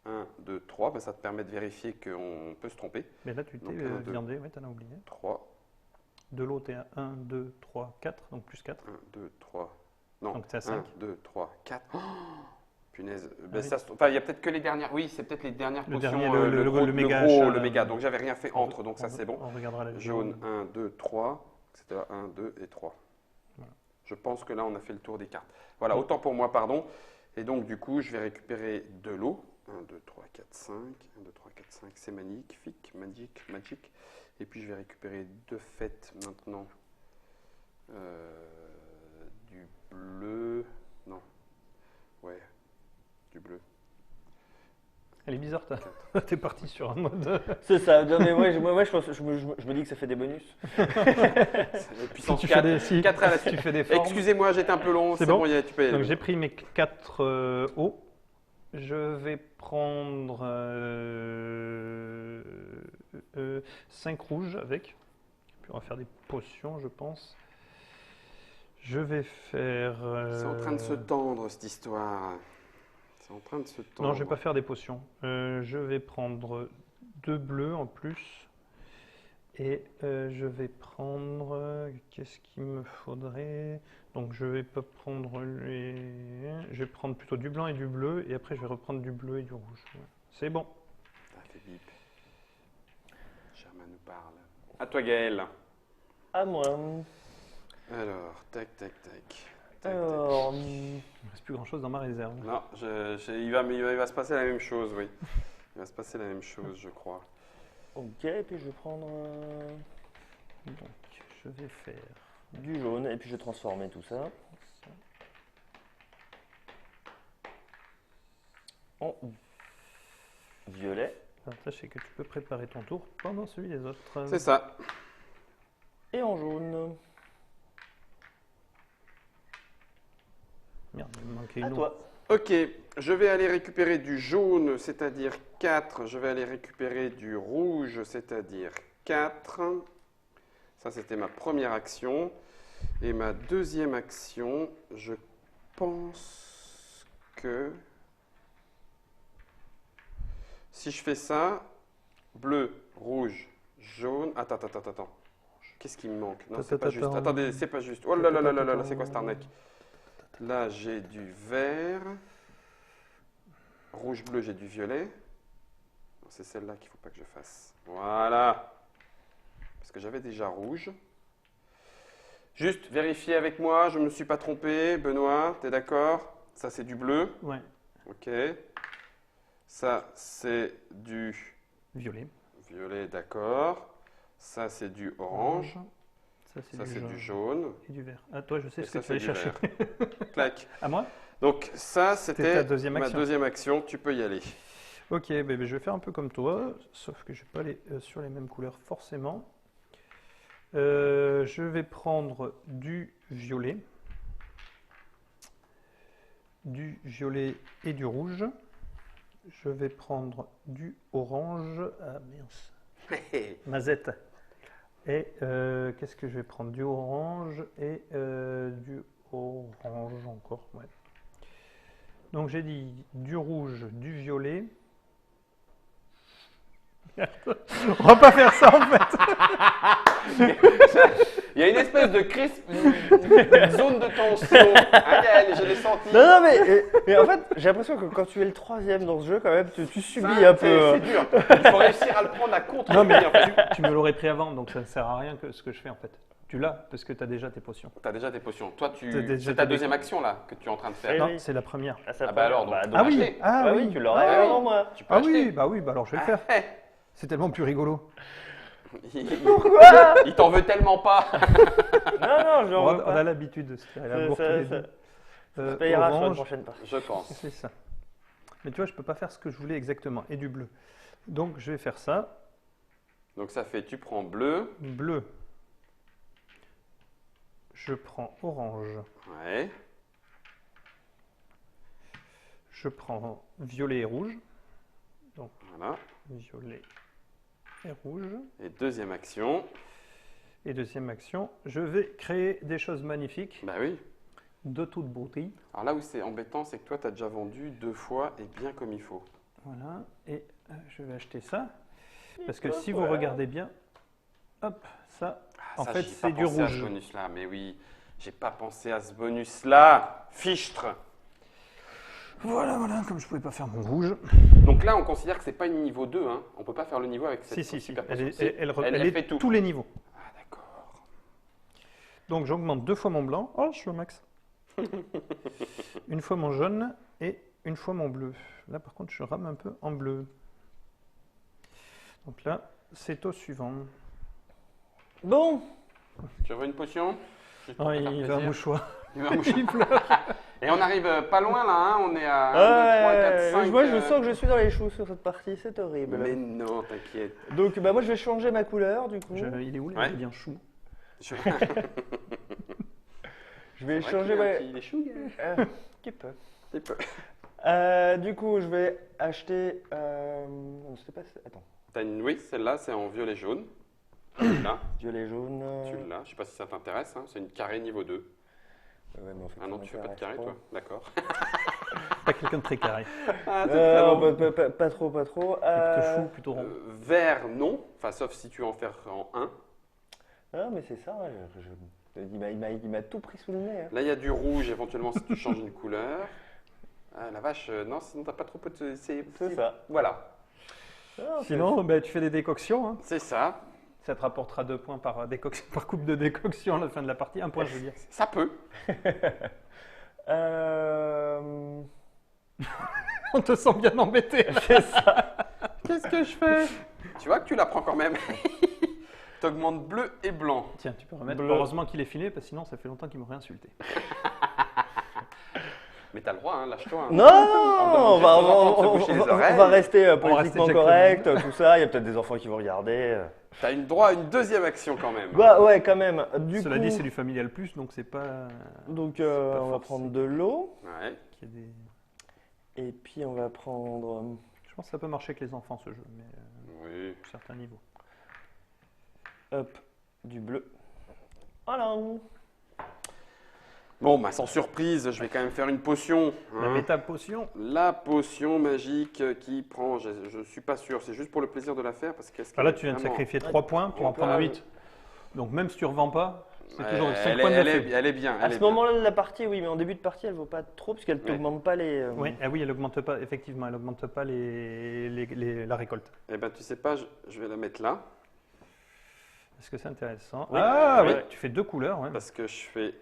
1, 2, 3. Ben, ça te permet de vérifier qu'on peut se tromper. Mais là, tu t'es Donc, un, deux. viandé, ouais, tu en as oublié. 3. De l'eau, tu es à 1, 2, 3, 4, donc plus 4. 1, 2, 3. Non. Donc, t'es à 1, 5. 2, 3, 4. Oh, punaise. Ben, oui. ça, enfin, il y a peut-être que les dernières. Oui, c'est peut-être les dernières Le potions. dernier, le gros, méga gros, achat, le méga. Donc j'avais rien fait entre, donc ça On- c'est bon. On regardera la Jaune, 1, 2, 3. C'était là 1, 2 et 3. Voilà. Je pense que là, on a fait le tour des cartes. Voilà, Oui. autant pour moi, pardon. Et donc, du coup, je vais récupérer de l'eau. 1, 2, 3, 4, 5. 1, 2, 3, 4, 5. C'est magnifique, magique. Et puis, je vais récupérer de fait maintenant du bleu. Non. Ouais, du bleu. Elle est bizarre, t'es parti sur un mode. C'est ça. Non, mais moi, je me dis que ça fait des bonus. Puissance tu fais 4. des, si, 4 à la si tu fais des formes. Excusez-moi, j'étais un peu long. C'est bon tu peux y aller. Donc j'ai pris mes 4 eaux. Je vais prendre 5 rouges avec. Puis on va faire des potions, je pense. Je vais faire. C'est en train de se tendre, cette histoire. C'est en train de se tendre. Non, je vais pas faire des potions. Je vais prendre 2 bleus en plus. Et je vais prendre. Qu'est-ce qu'il me faudrait? Donc je vais pas prendre les. Je vais prendre plutôt du blanc et du bleu. Et après, je vais reprendre du bleu et du rouge. Ouais. C'est bon. Ça fait bip. Germain nous parle. À toi, Gaël. À moi. Alors, tac. Alors, Il ne reste plus grand chose dans ma réserve. Non, il va se passer la même chose, oui. Il va se passer la même chose, je crois. ok, et puis je vais prendre Donc, je vais faire. du jaune et puis je vais transformer tout ça en violet L'avantage, c'est que tu peux préparer ton tour pendant celui des autres. C'est ça. et en jaune. Merde, il me manquait À une eau. toi. Ok, je vais aller récupérer du jaune, c'est-à-dire 4. Je vais aller récupérer du rouge, c'est-à-dire 4. Ça, c'était ma première action. Et ma deuxième action, je pense que si je fais ça, bleu, rouge, jaune. Attends. Qu'est-ce qui me manque? Non, c'est pas juste. Attendez, c'est pas juste. Oh là là là là là, c'est quoi cette arnaque? Là, j'ai du vert. Rouge-bleu, j'ai du violet. C'est celle-là qu'il ne faut pas que je fasse. Voilà. Parce que j'avais déjà rouge. Juste vérifier avec moi, je ne me suis pas trompé. Benoît, tu es d'accord? Ça, c'est du bleu. Ouais, Ok. Ça, c'est du violet. violet, d'accord. Ça, c'est du orange. Ça, Ça, c'est du jaune. Et du vert. Ah, toi, je sais Et ce ça, que tu vas c'est aller du chercher. Clac. À moi? Donc, ça, C'était c'était ta deuxième ma action. deuxième action. Tu peux y aller. Ok, ben, je vais faire un peu comme toi, sauf que je ne vais pas aller sur les mêmes couleurs forcément. Je vais prendre du violet et du rouge. Je vais prendre du orange. Ah mince, mazette. Et qu'est-ce que je vais prendre? Du orange et du orange encore. Ouais. Donc j'ai dit du rouge, du violet. On va pas faire ça en fait. Il y a une espèce de crisp, une zone de tension. Ah, Gaël, je l'ai senti. Non, mais en fait, j'ai l'impression que quand tu es le troisième dans ce jeu, quand même, tu subis Ça, un peu. C'est dur. Il faut réussir à le prendre à contre. Non mais en fait. tu me l'aurais pris avant, donc ça ne sert à rien que ce que je fais en fait. Tu l'as parce que tu as déjà tes potions. Tu as déjà tes potions. Toi, T'as déjà c'est ta tes deuxième action là que tu es en train de faire. Oui, Non, oui. c'est la première. Ah, ça Ah prend- bah alors, donc, donc- Ah oui, acheter. ah oui, oui, tu l'aurais Ah oui. avant moi. Tu peux ah acheter. oui, bah oui, bah alors je vais le faire. Eh. C'est tellement plus rigolo. Pourquoi? Il t'en veut tellement pas. Non, je On veux a pas. l'habitude de se tirer la Ça- bourre tous ça- les ça- deux. Ça se payera sur la Orange, prochaine partie. Je pense. c'est ça. Mais tu vois, je peux pas faire ce que je voulais exactement. Et du bleu. Donc, je vais faire ça. Donc ça fait, tu prends bleu. Bleu. Je prends orange. Ouais. Je prends violet et rouge. Voilà. Violet et rouge. Et deuxième action. Et deuxième action, je vais créer des choses magnifiques, Bah oui. de toute beauté. Alors là où c'est embêtant, c'est que toi, tu as déjà vendu 2 fois et bien comme il faut. Voilà. Et je vais acheter ça. Parce que Et si voilà. vous regardez bien, hop, ça, Ah, en ça, fait, j'y ai c'est pas du pensé à ce rouge. bonus-là, mais oui. J'ai pas pensé à ce bonus-là. Fichtre. Voilà, comme je pouvais pas faire mon rouge. Donc là, on considère que c'est pas une niveau 2. Hein. On peut pas faire le niveau avec cette Si. super Elle, potion. Si, elle fait est tout. tous les niveaux. Ah, d'accord. Donc j'augmente 2 fois mon blanc. Oh, je suis au max. Une fois mon jaune et une fois mon bleu. Là, par contre, je rame un peu en bleu. Donc là, c'est au suivant. Bon, Tu veux une potion? Juste pour Oh, te il faire va un plaisir. mouchoir. Il va un mouchoir. Il pleure. Et on arrive pas loin là, hein. On est à 1, 2, 3, 4, 5. moi je sens que je suis dans les choux sur cette partie, c'est horrible. Mais non, t'inquiète. Donc bah moi je vais changer ma couleur du coup. Il est où là? Ouais. Il est bien chou. Je Je vais C'est vrai changer qu'il a un ma... petit- il est chou, gars. Qui peut. Il peut. Du coup je vais acheter... Non, c'était pas... Attends. T'as une, oui, celle-là, c'est en violet jaune. Tu l'as, Violet jaune... tu l'as. Je sais pas si ça t'intéresse, hein. C'est une carré niveau 2. Ouais, mais en fait, Ah non, ça tu fais pas de m'intéresse carré, pas. toi. D'accord. Pas quelqu'un de très carré. Ah, Pas trop. Plutôt chou, plutôt rond. Vert, non. Enfin, sauf si tu veux en faire en 1. Ah mais c'est ça, ouais, il m'a tout pris sous le nez. Hein. Là, il y a du rouge, éventuellement, si tu changes une couleur. Ah, la vache, non, sinon t'as pas trop de... C'est ça. Voilà, Ah, Sinon, ben, tu fais des décoctions. Hein. c'est ça. Ça te rapportera 2 points par, par coupe de décoction à la fin de la partie. 1 point, je veux dire. Ça peut. On te sent bien embêté. c'est ça. Qu'est-ce que je fais? Tu vois que tu la prends quand même. T'augmentes bleu et blanc. Tiens, tu peux remettre. Bleu. Heureusement qu'il est filé, parce que sinon, ça fait longtemps qu'il m'aurait insulté. Mais t'as le droit, hein, lâche-toi. hein. Non, On va on se boucher les oreilles. va rester On va politiquement rester correct, tout ça. Il y a peut-être des enfants qui vont regarder. T'as une droit à une deuxième action quand même. Bah ouais, quand même. Du Cela coup, dit, c'est du familial plus, donc c'est pas. donc pas on va forcé. prendre de l'eau Ouais. qu'il y a des... et puis on va prendre. Je pense que ça peut marcher avec les enfants, ce jeu, mais Oui. à certains niveaux. Hop, du bleu. Voilà. Bon, bah sans surprise, je vais quand même faire une potion. La hein. méta potion. La potion magique qui prend, je suis pas sûr, c'est juste pour le plaisir de la faire parce qu'est-ce Ah, là, tu viens de sacrifier 3 points pour en prendre Ah, 8. Donc même si tu revends pas, c'est toujours 5 elle, points de elle, l'effet. elle est bien. À Elle ce est bien. moment-là de la partie, oui, mais en début de partie, elle vaut pas trop parce qu'elle Ouais. t'augmente pas les. Oui, ah oui, elle augmente pas, effectivement, elle augmente pas la récolte. Eh ben tu sais pas, je vais la mettre là Est-ce que c'est intéressant? Oui. Ah oui, Ouais. tu fais 2 couleurs, ouais. parce que je fais.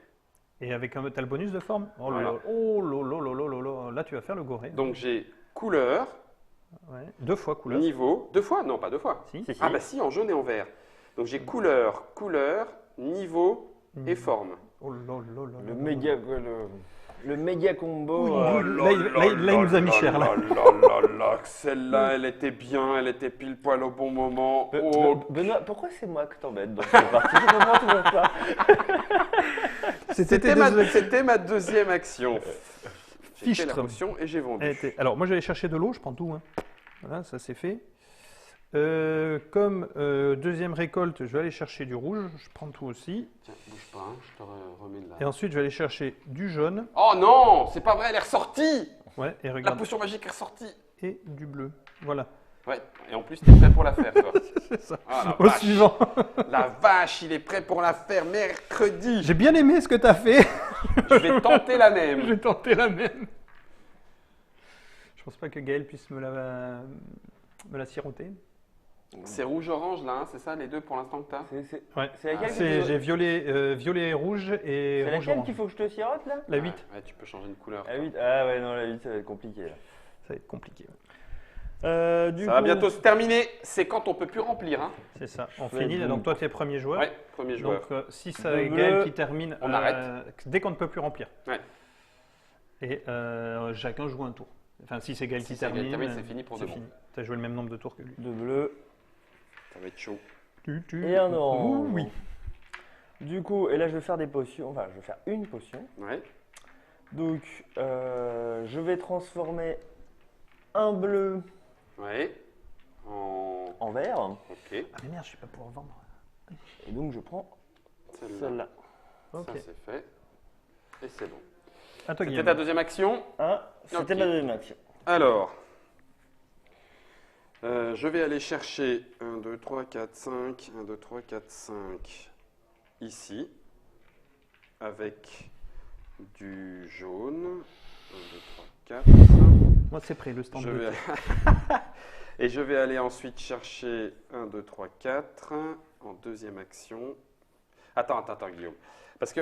Et avec t'as le bonus de forme. Oh là Voilà. là, oh là là là là là là. Là, tu vas faire le goré. Donc j'ai couleur, Ouais. 2 fois couleur. niveau, 2 fois, non pas 2 fois. Si. Si, si. Ah bah si, en jaune et en vert. Donc j'ai couleur, niveau et Mm. forme. Oh là là là là Le là. méga, le méga combo. Oui, Oh Là, il nous a mis cher, là. Celle-là, elle était bien, elle était pile poil au bon moment. Oh, Benoît, pourquoi c'est moi que t'embêtes dans cette partie? Je comprends toujours pas. c'était ma deuxième action. J'ai fait la Fichtre. potion et j'ai vendu. Alors, moi, j'allais chercher de l'eau, je prends tout. Hein. Voilà, ça c'est fait. Comme deuxième récolte, je vais aller chercher du rouge, je prends tout aussi. Tiens, bouge pas, hein, je te remets là. Et ensuite, je vais aller chercher du jaune. Oh non, c'est pas vrai, elle est ressortie. Ouais, et La regarde. potion magique est ressortie. Et du bleu. Voilà. Ouais, et en plus, t'es prêt pour la faire, toi. C'est ça. Ah, la Au vache. suivant. La vache, il est prêt pour la faire mercredi. J'ai bien aimé ce que tu as fait. Je vais tenter la même. J'ai tenté la même. Je pense pas que Gaël puisse me la siroter. C'est rouge-orange, là, hein, c'est ça, les deux pour l'instant que t'as? Ouais. C'est laquelle J'ai violet et rouge et C'est rouge laquelle orange. qu'il faut que je te sirote là? La 8. Ouais, tu peux changer de couleur. La 8. Ah ouais, non, la 8, ça va être compliqué là. Ça va être compliqué. Du Ça va coup, bientôt se terminer. C'est quand on peut plus remplir. Hein. C'est ça. On Je vais finit. donc- Donc toi, tu es premier joueur. Ouais, premier joueur. Donc si De c'est bleu, Gaël qui termine, on arrête. dès qu'on ne peut plus remplir. Ouais. Et chacun joue un tour. Enfin, si c'est Gaël Si qui c'est Gaël qui termine, termine, c'est fini pour de bon. Tu as joué le même nombre de tours que lui. de bleu Ça va être chaud. et un orange. Oui. Du coup, et là je vais faire des potions. Enfin, je vais faire une potion. Ouais. Donc, je vais transformer un bleu Ouais. en vert. Ok. Ah mais merde, je vais pas pouvoir vendre. Et donc, je prends Celle-là. celle-là. Ok. Ça c'est fait. Et c'est bon. À toi, C'était Guillaume. ta deuxième action. C'était Ok. ma deuxième action. Alors, je vais aller chercher 1, 2, 3, 4, 5, 1, 2, 3, 4, 5 ici, avec du jaune. 1, 2, 3, 4. Moi, c'est prêt, le stand Je de vais... thé. Et je vais aller ensuite chercher 1, 2, 3, 4 en deuxième action. Attends, Guillaume. Parce que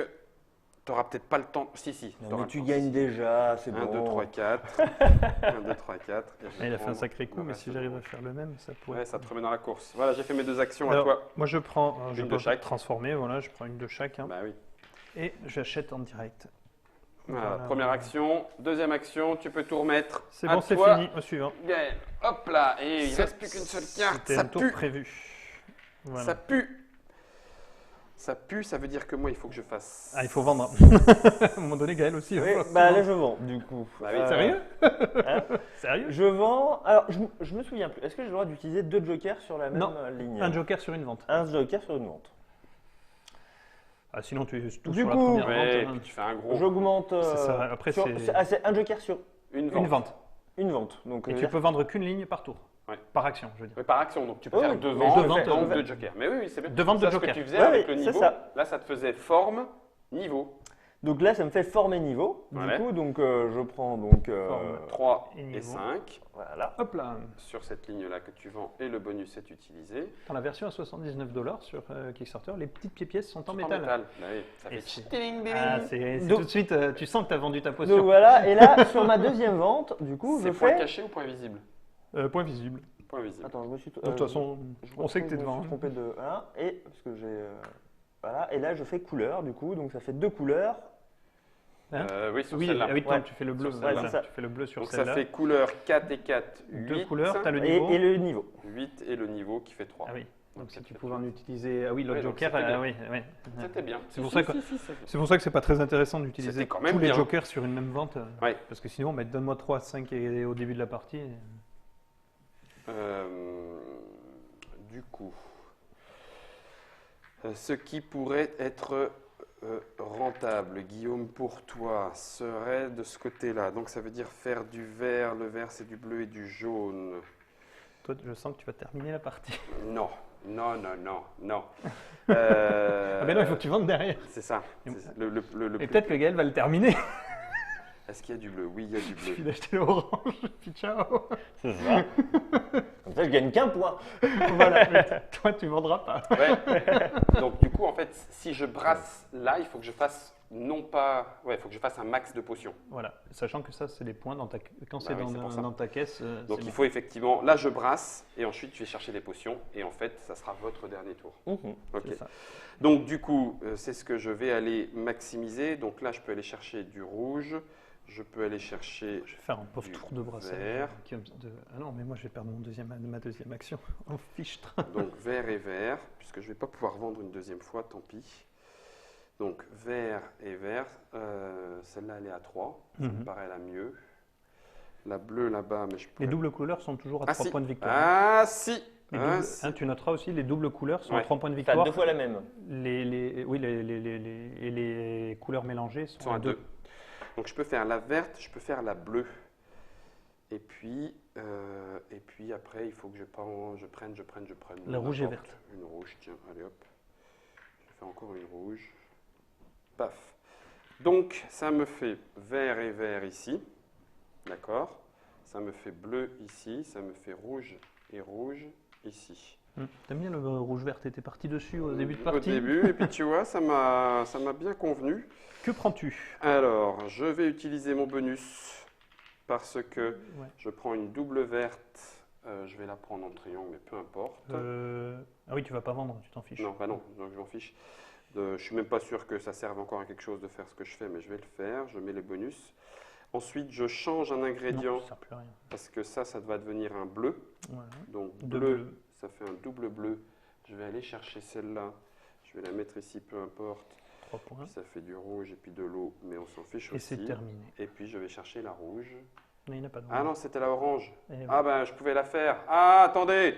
tu n'auras peut-être pas le temps. Si, Non, t'auras mais le tu temps. gagnes déjà, c'est 1, bon. 2, 3, 4. 1, 2, 3, 4. Et je Ah, vais il a fait un prendre sacré coup, le mais reste si de j'arrive mon- à faire le même, ça pourrait. Ouais, ça te remet dans la course. Voilà, j'ai fait mes deux actions Alors, à toi. moi, je prends, je Une peux de chaque. transformer, voilà, je prends une de chaque, hein, Bah oui. et j'achète en direct. Voilà, Voilà. première action, deuxième action, tu peux tout remettre. C'est à bon, c'est toi, fini. Au suivant. Gaël. Hop là, et il ne Ça, reste plus qu'une seule carte. C'était Ça un tour pue. prévu. Voilà. Ça pue. Ça pue, ça veut dire que moi, il faut que je fasse. Ah, il faut vendre. À un moment donné, Gaël aussi. il va Oui, falloir bah vendre. là je vends du coup. Bah oui, Sérieux Hein Sérieux Je vends. Alors je me souviens plus. Est-ce que j'ai le droit d'utiliser deux jokers sur la même Non, ligne? Un joker sur une vente. Un joker sur une vente. Ah, sinon, tu es tout Du sur la coup- première Ouais, et vente. puis tu fais un gros. J'augmente. C'est ça, après, c'est- c'est un joker sur Une Une vente. vente. une vente. Donc, Et tu peux vendre qu'une ligne par tour. Ouais. Par action, je veux dire. Oui, par action, donc tu peux Oui, faire oui, deux mais ventes, deux ventes, donc deux deux jokers. Mais oui, c'est bien. Deux ventes de Ça, ce que jokers. tu faisais Ouais, avec oui, le c'est niveau, ça. là, ça te faisait forme, niveau. Donc là, ça me fait forme et niveau. Ouais. Du coup, donc je prends donc Forme. 3 Et et niveau. 5 voilà. Hop là. sur cette ligne-là que tu vends et le bonus est utilisé. Dans la version à 79$ sur Kickstarter, les petites pièces sont en Tout métal. Bah oui, ça Et fait c'est- ting, ding, Ah, ding. c'est Donc- tout de suite, tu sens que tu as vendu ta Donc potion. voilà. Et là, sur ma deuxième vente, du coup, je C'est point fais. caché ou point visible? Point visible. Point visible. Attends, je me suis. De toute façon, on sait que tu es Je me devant. suis hein. trompé de 1 et parce que j'ai. Voilà. Et là, je fais couleur du coup, donc ça fait deux couleurs. Hein Oui, sur Oui, celle-là. ah oui, Ouais. tu fais le bleu. Sur celle-là. voilà, c'est ça. tu fais le bleu sur Donc ça celle-là. fait couleur 4 et 4, 8. Deux couleurs, tu as le Et, niveau. et le niveau. 8 et le niveau qui fait 3. Ah oui, donc ça si tu fait pouvais en tout. utiliser. Ah oui, l'autre Ouais, donc joker, c'était bien. oui, oui. C'était bien. C'est pour ça que- Si, ça fait. C'est pour ça que c'est pas très intéressant d'utiliser C'était quand même tous les bien. jokers sur une même vente. Ouais. Parce que sinon, bah, donne-moi 3, 5 et au début de la partie. Du coup, ce qui pourrait être rentable, Guillaume, pour toi, serait de ce côté-là. Donc ça veut dire faire du vert. Le vert, c'est du bleu et du jaune. Toi, je sens que tu vas terminer la partie. Non, non, non, non, non. Ah ben non, il faut que tu vendes derrière. C'est ça. C'est le Et plus- peut-être que Gaël va le terminer. Est-ce qu'il y a du bleu? Oui, il y a du Il suffit bleu. d'acheter l'orange, puis ciao. C'est ça. Comme ça, je gagne qu'un point. Voilà, mais toi, tu vendras pas. Ouais. Donc du coup, en fait, si je brasse là, il faut que je fasse non pas... Ouais, il faut que je fasse un max de potions. Voilà, sachant que ça, c'est des points dans ta... quand c'est oui, c'est pour ça. dans ta caisse. Donc c'est il bon. faut effectivement... Là, je brasse et ensuite, je vais chercher des potions. Et en fait, ça sera votre dernier tour. Mhm. Ok. C'est ça. Donc du coup, c'est ce que je vais aller maximiser. Donc là, je peux aller chercher du rouge. Je peux aller chercher... Je vais faire un pauvre Du tour de brassage. vert. Ah non, mais moi, je vais perdre ma deuxième action. En fichtre. Donc vert et vert, puisque je ne vais pas pouvoir vendre une deuxième fois, tant pis. Donc vert et vert, celle-là elle est à 3, ça me Mhm. paraît la mieux. La bleue là-bas, mais je peux... Les doubles couleurs sont toujours à 3 si. points de victoire. Ah si, Les ah, doubles- si. hein, tu noteras aussi, les doubles couleurs sont à Ouais. 3 points de Enfin, victoire. deux fois la même. Oui, et les couleurs mélangées sont, Ils sont à 2. Donc je peux faire la verte, je peux faire la bleue. Et puis après, il faut que je prenne. La rouge et n'importe. verte. Une rouge, tiens, allez hop. Je fais encore une rouge. Paf. Donc ça me fait vert et vert ici. D'accord. Ça me fait bleu ici. Ça me fait rouge et rouge ici. T'aimes bien le rouge-vert, t'étais parti dessus au début de partie. Au début, et puis tu vois, ça m'a bien convenu. Que prends-tu? Alors, je vais utiliser mon bonus parce que Ouais. je prends une double verte Je vais la prendre en triangle, mais peu importe. Ah oui, tu vas pas vendre, tu t'en fiches. Non, bah non, donc je m'en fiche. Je suis même pas sûr que ça serve encore à quelque chose de faire ce que je fais, mais je vais le faire. Je mets les bonus. Ensuite, je change un ingrédient Non, ça sert plus à rien. parce que ça va devenir un bleu. Voilà. Donc Deux bleu, bleus. ça fait un double bleu. Je vais aller chercher celle-là. Je vais la mettre ici, peu importe. 3 points. Ça fait du rouge et puis de l'eau, mais on s'en fiche Et aussi. c'est terminé. Et puis je vais chercher la rouge. Mais il n'y en a pas de Ah non, c'était la orange. Et Ah ben, je pouvais la faire. Ah, attendez.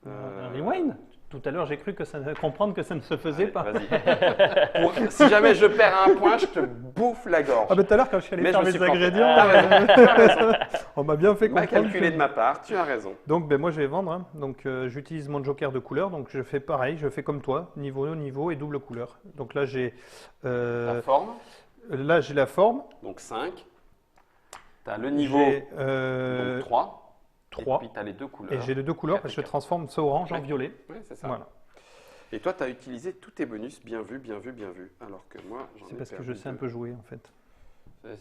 Un rewind. Tout à l'heure, j'ai cru comprendre que ça ne se faisait Allez, pas. vas-y. Si jamais je perds un point, je te bouffe la gorge. Ah, mais tout à l'heure, quand je suis allé Mais faire je me mes suis planté. ingrédients, T'as raison. on m'a bien fait Mal comprendre. calculé que- de ma part, tu as raison. Donc, ben, moi, je vais vendre. Hein. Donc, j'utilise mon joker de couleur. Donc, je fais pareil. Je fais comme toi, niveau et double couleur. Donc là, j'ai La forme, la forme. donc 5. Tu as le niveau, J'ai donc 3. 3. Et puis tu as les deux couleurs. Et j'ai les deux couleurs parce que je Quatre. transforme ce orange en Ouais. violet. Oui, c'est ça. Voilà. Et toi, tu as utilisé tous tes bonus. Bien vu, bien vu, bien vu. Alors que moi, j'en ai C'est parce que perdu je sais un deux. peu jouer en fait.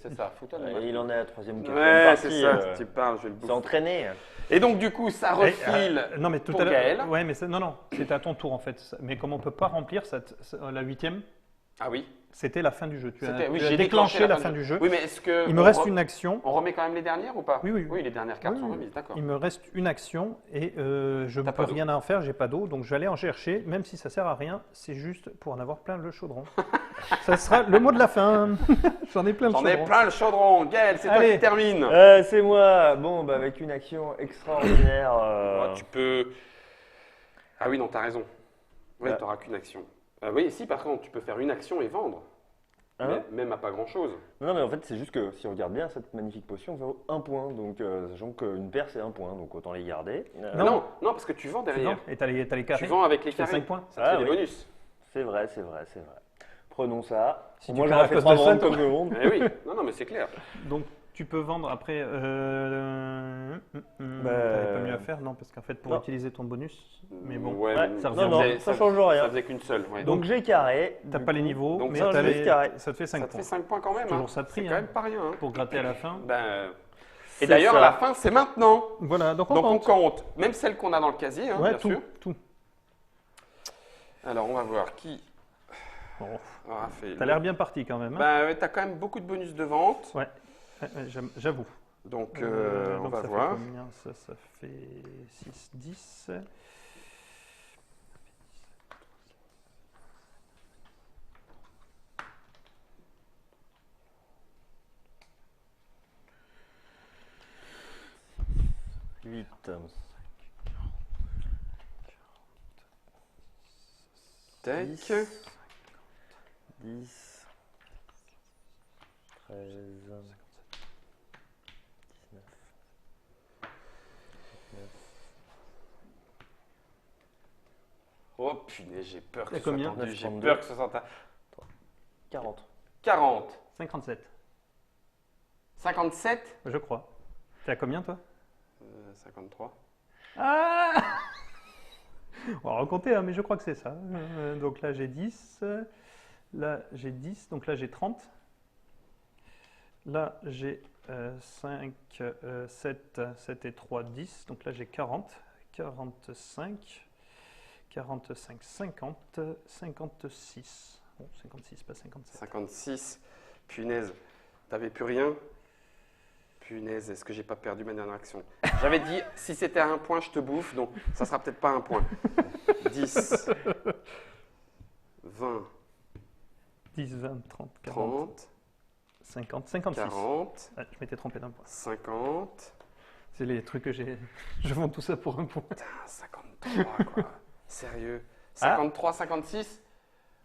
C'est ça, fous-toi de moi. Il en est à la troisième, quatrième Ouais, partie. c'est ça, tu parles, je vais le C'est bouffer. entraîné. Et donc, du coup, ça refile. Non, mais tout pour à l'heure. Gaël. Ouais, mais non, c'était à ton tour en fait. Mais comme on peut pas remplir la 8e, Ah oui, c'était la fin du jeu. Tu c'était- oui, as j'ai déclenché la fin du jeu. Oui, mais est-ce que. Il me on reste re- une action. On remet quand même les dernières ou pas? Oui, oui, oui. Oui, les dernières cartes Oui, sont oui. remises, d'accord. Il me reste une action et je ne T'as peux pas d'eau. rien en faire, j'ai pas d'eau, donc je vais aller en chercher, même si ça sert à rien, c'est juste pour en avoir plein le chaudron. Ça sera le mot de la fin. J'en ai plein le J'en ai chaudron. plein le chaudron. Gaël, c'est toi Allez. qui termine. C'est moi. Bon, bah, avec une action extraordinaire. Oh, tu peux. Ah oui, non, t'as raison. Oui, Ouais. t'auras qu'une action. Oui, si, par contre, tu peux faire une action et vendre. Hein Mais même à pas grand chose. Non, mais en fait, c'est juste que si on regarde bien, cette magnifique potion vaut 1 point. Donc, sachant qu'une paire, c'est 1 point. Donc, autant les garder. Non, non, parce que tu vends Tu derrière. vends et t'as les Tu carrés. vends avec les Tu fais carrés. 5 points. Ça te fait Ah des oui. bonus. C'est vrai, c'est vrai, c'est vrai. Prenons ça. Si Moi, tu j'aurais perds à fait cause 3 de ça, ventes toi. comme tout le monde. Eh oui, non, mais c'est clair. Donc tu peux vendre après. Bah, T'avais pas mieux à faire, non, parce qu'en fait pour non. utiliser ton bonus, mais bon, Ouais, Ouais, mais ça non, non, faisait- ça change rien. Ça faisait qu'une seule. Ouais. Donc, j'ai carré. t'as Du pas les coup, niveaux, donc mais ça, t'as je vais carré. ça te fait 5 ça te points. fait 5 points quand même. Toujours hein. ça de prix, C'est quand hein. même pas rien. hein. Pour gratter à la fin. Ben, C'est et d'ailleurs, ça. la fin, c'est maintenant. Voilà, donc on Donc on compte. compte. Même celle qu'on a dans le casier, hein, Ouais, bien tout, sûr. tout. Alors, on va voir qui Bon, aura fait. t'as l'air bien parti quand même. Hein. Ben, ouais, t'as quand même beaucoup de bonus de vente. Ouais, j'avoue. Donc, on Donc va ça voir. fait combien ça fait 6, 10. Huit. 10. 10, 13, 19. Oh punaise, j'ai peur que T'as ce soit combien tendu. J'ai 32. peur que ce soit 40. 40. 57, 57. je crois. T'es à combien toi 53. Ah On va recompter, hein, mais je crois que c'est ça. Donc là j'ai 10, là j'ai 10, donc là j'ai 30. Là j'ai 5, 7, 7 et 3, 10. Donc là j'ai 40, 45, 45, 50, 56. Bon, 56, pas 57. 56. Punaise. T'avais plus rien? Punaise, est-ce que j'ai pas perdu ma dernière action? J'avais dit, si c'était à 1 point, je te bouffe, donc ça sera peut-être pas 1 point. 10, 20, 10, 20, 30, 40, 30, 50, 56. 40, Ah, je m'étais trompé d'un point. 50, C'est les trucs que j'ai. Je vends tout ça pour un point. 53, quoi. Sérieux? Ah. 53, 56?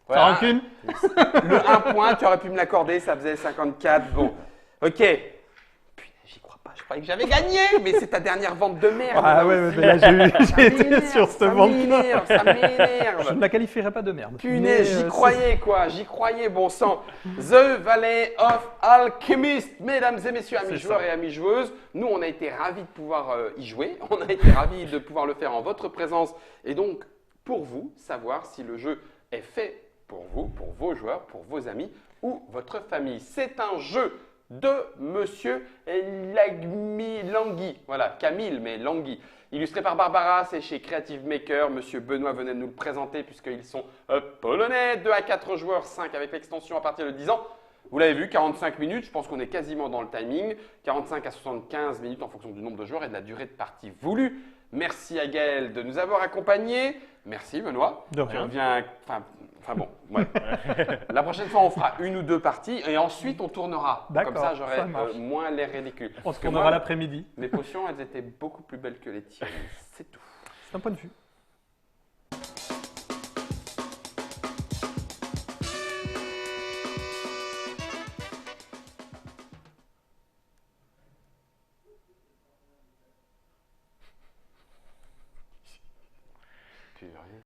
T'as Voilà. rancune? Le 1 point, tu aurais pu me l'accorder, ça faisait 54. Bon, ok. Punaise, j'y crois pas, je croyais que j'avais gagné, mais c'est ta dernière vente de merde. Ah là ouais, aussi. mais là j'ai Ça été m'énerve, sur cette ça vente-là. m'énerve, ça Je m'énerve. ne la qualifierais pas de merde. Punaise, Mais, j'y croyais quoi, j'y croyais, bon sang. The Valley of Alchemist, mesdames et messieurs, amis C'est joueurs ça. et amies joueuses, nous on a été ravis de pouvoir y jouer, on a été ravis de pouvoir le faire en votre présence et donc pour vous, savoir si le jeu est fait pour vous, pour vos joueurs, pour vos amis ou votre famille. C'est un jeu de Monsieur Langui. Voilà, Camille, mais Langui. Illustré par Barbara, c'est chez Creative Maker. Monsieur Benoît venait de nous le présenter puisqu'ils sont polonais. 2 à 4 joueurs, 5 avec l'extension à partir de 10 ans. Vous l'avez vu, 45 minutes, je pense qu'on est quasiment dans le timing. 45 à 75 minutes en fonction du nombre de joueurs et de la durée de partie voulue. Merci à Gaël de nous avoir accompagnés. Merci Benoît. De Tu rien. reviens. Enfin bon, ouais. La prochaine fois, on fera 1 ou 2 parties et ensuite on tournera. D'accord, Comme ça, j'aurai ça marche. moins l'air ridicule. On se Parce que tournera moi, l'après-midi. mes potions, elles étaient beaucoup plus belles que les tiennes. C'est tout. C'est un point de vue. Purée.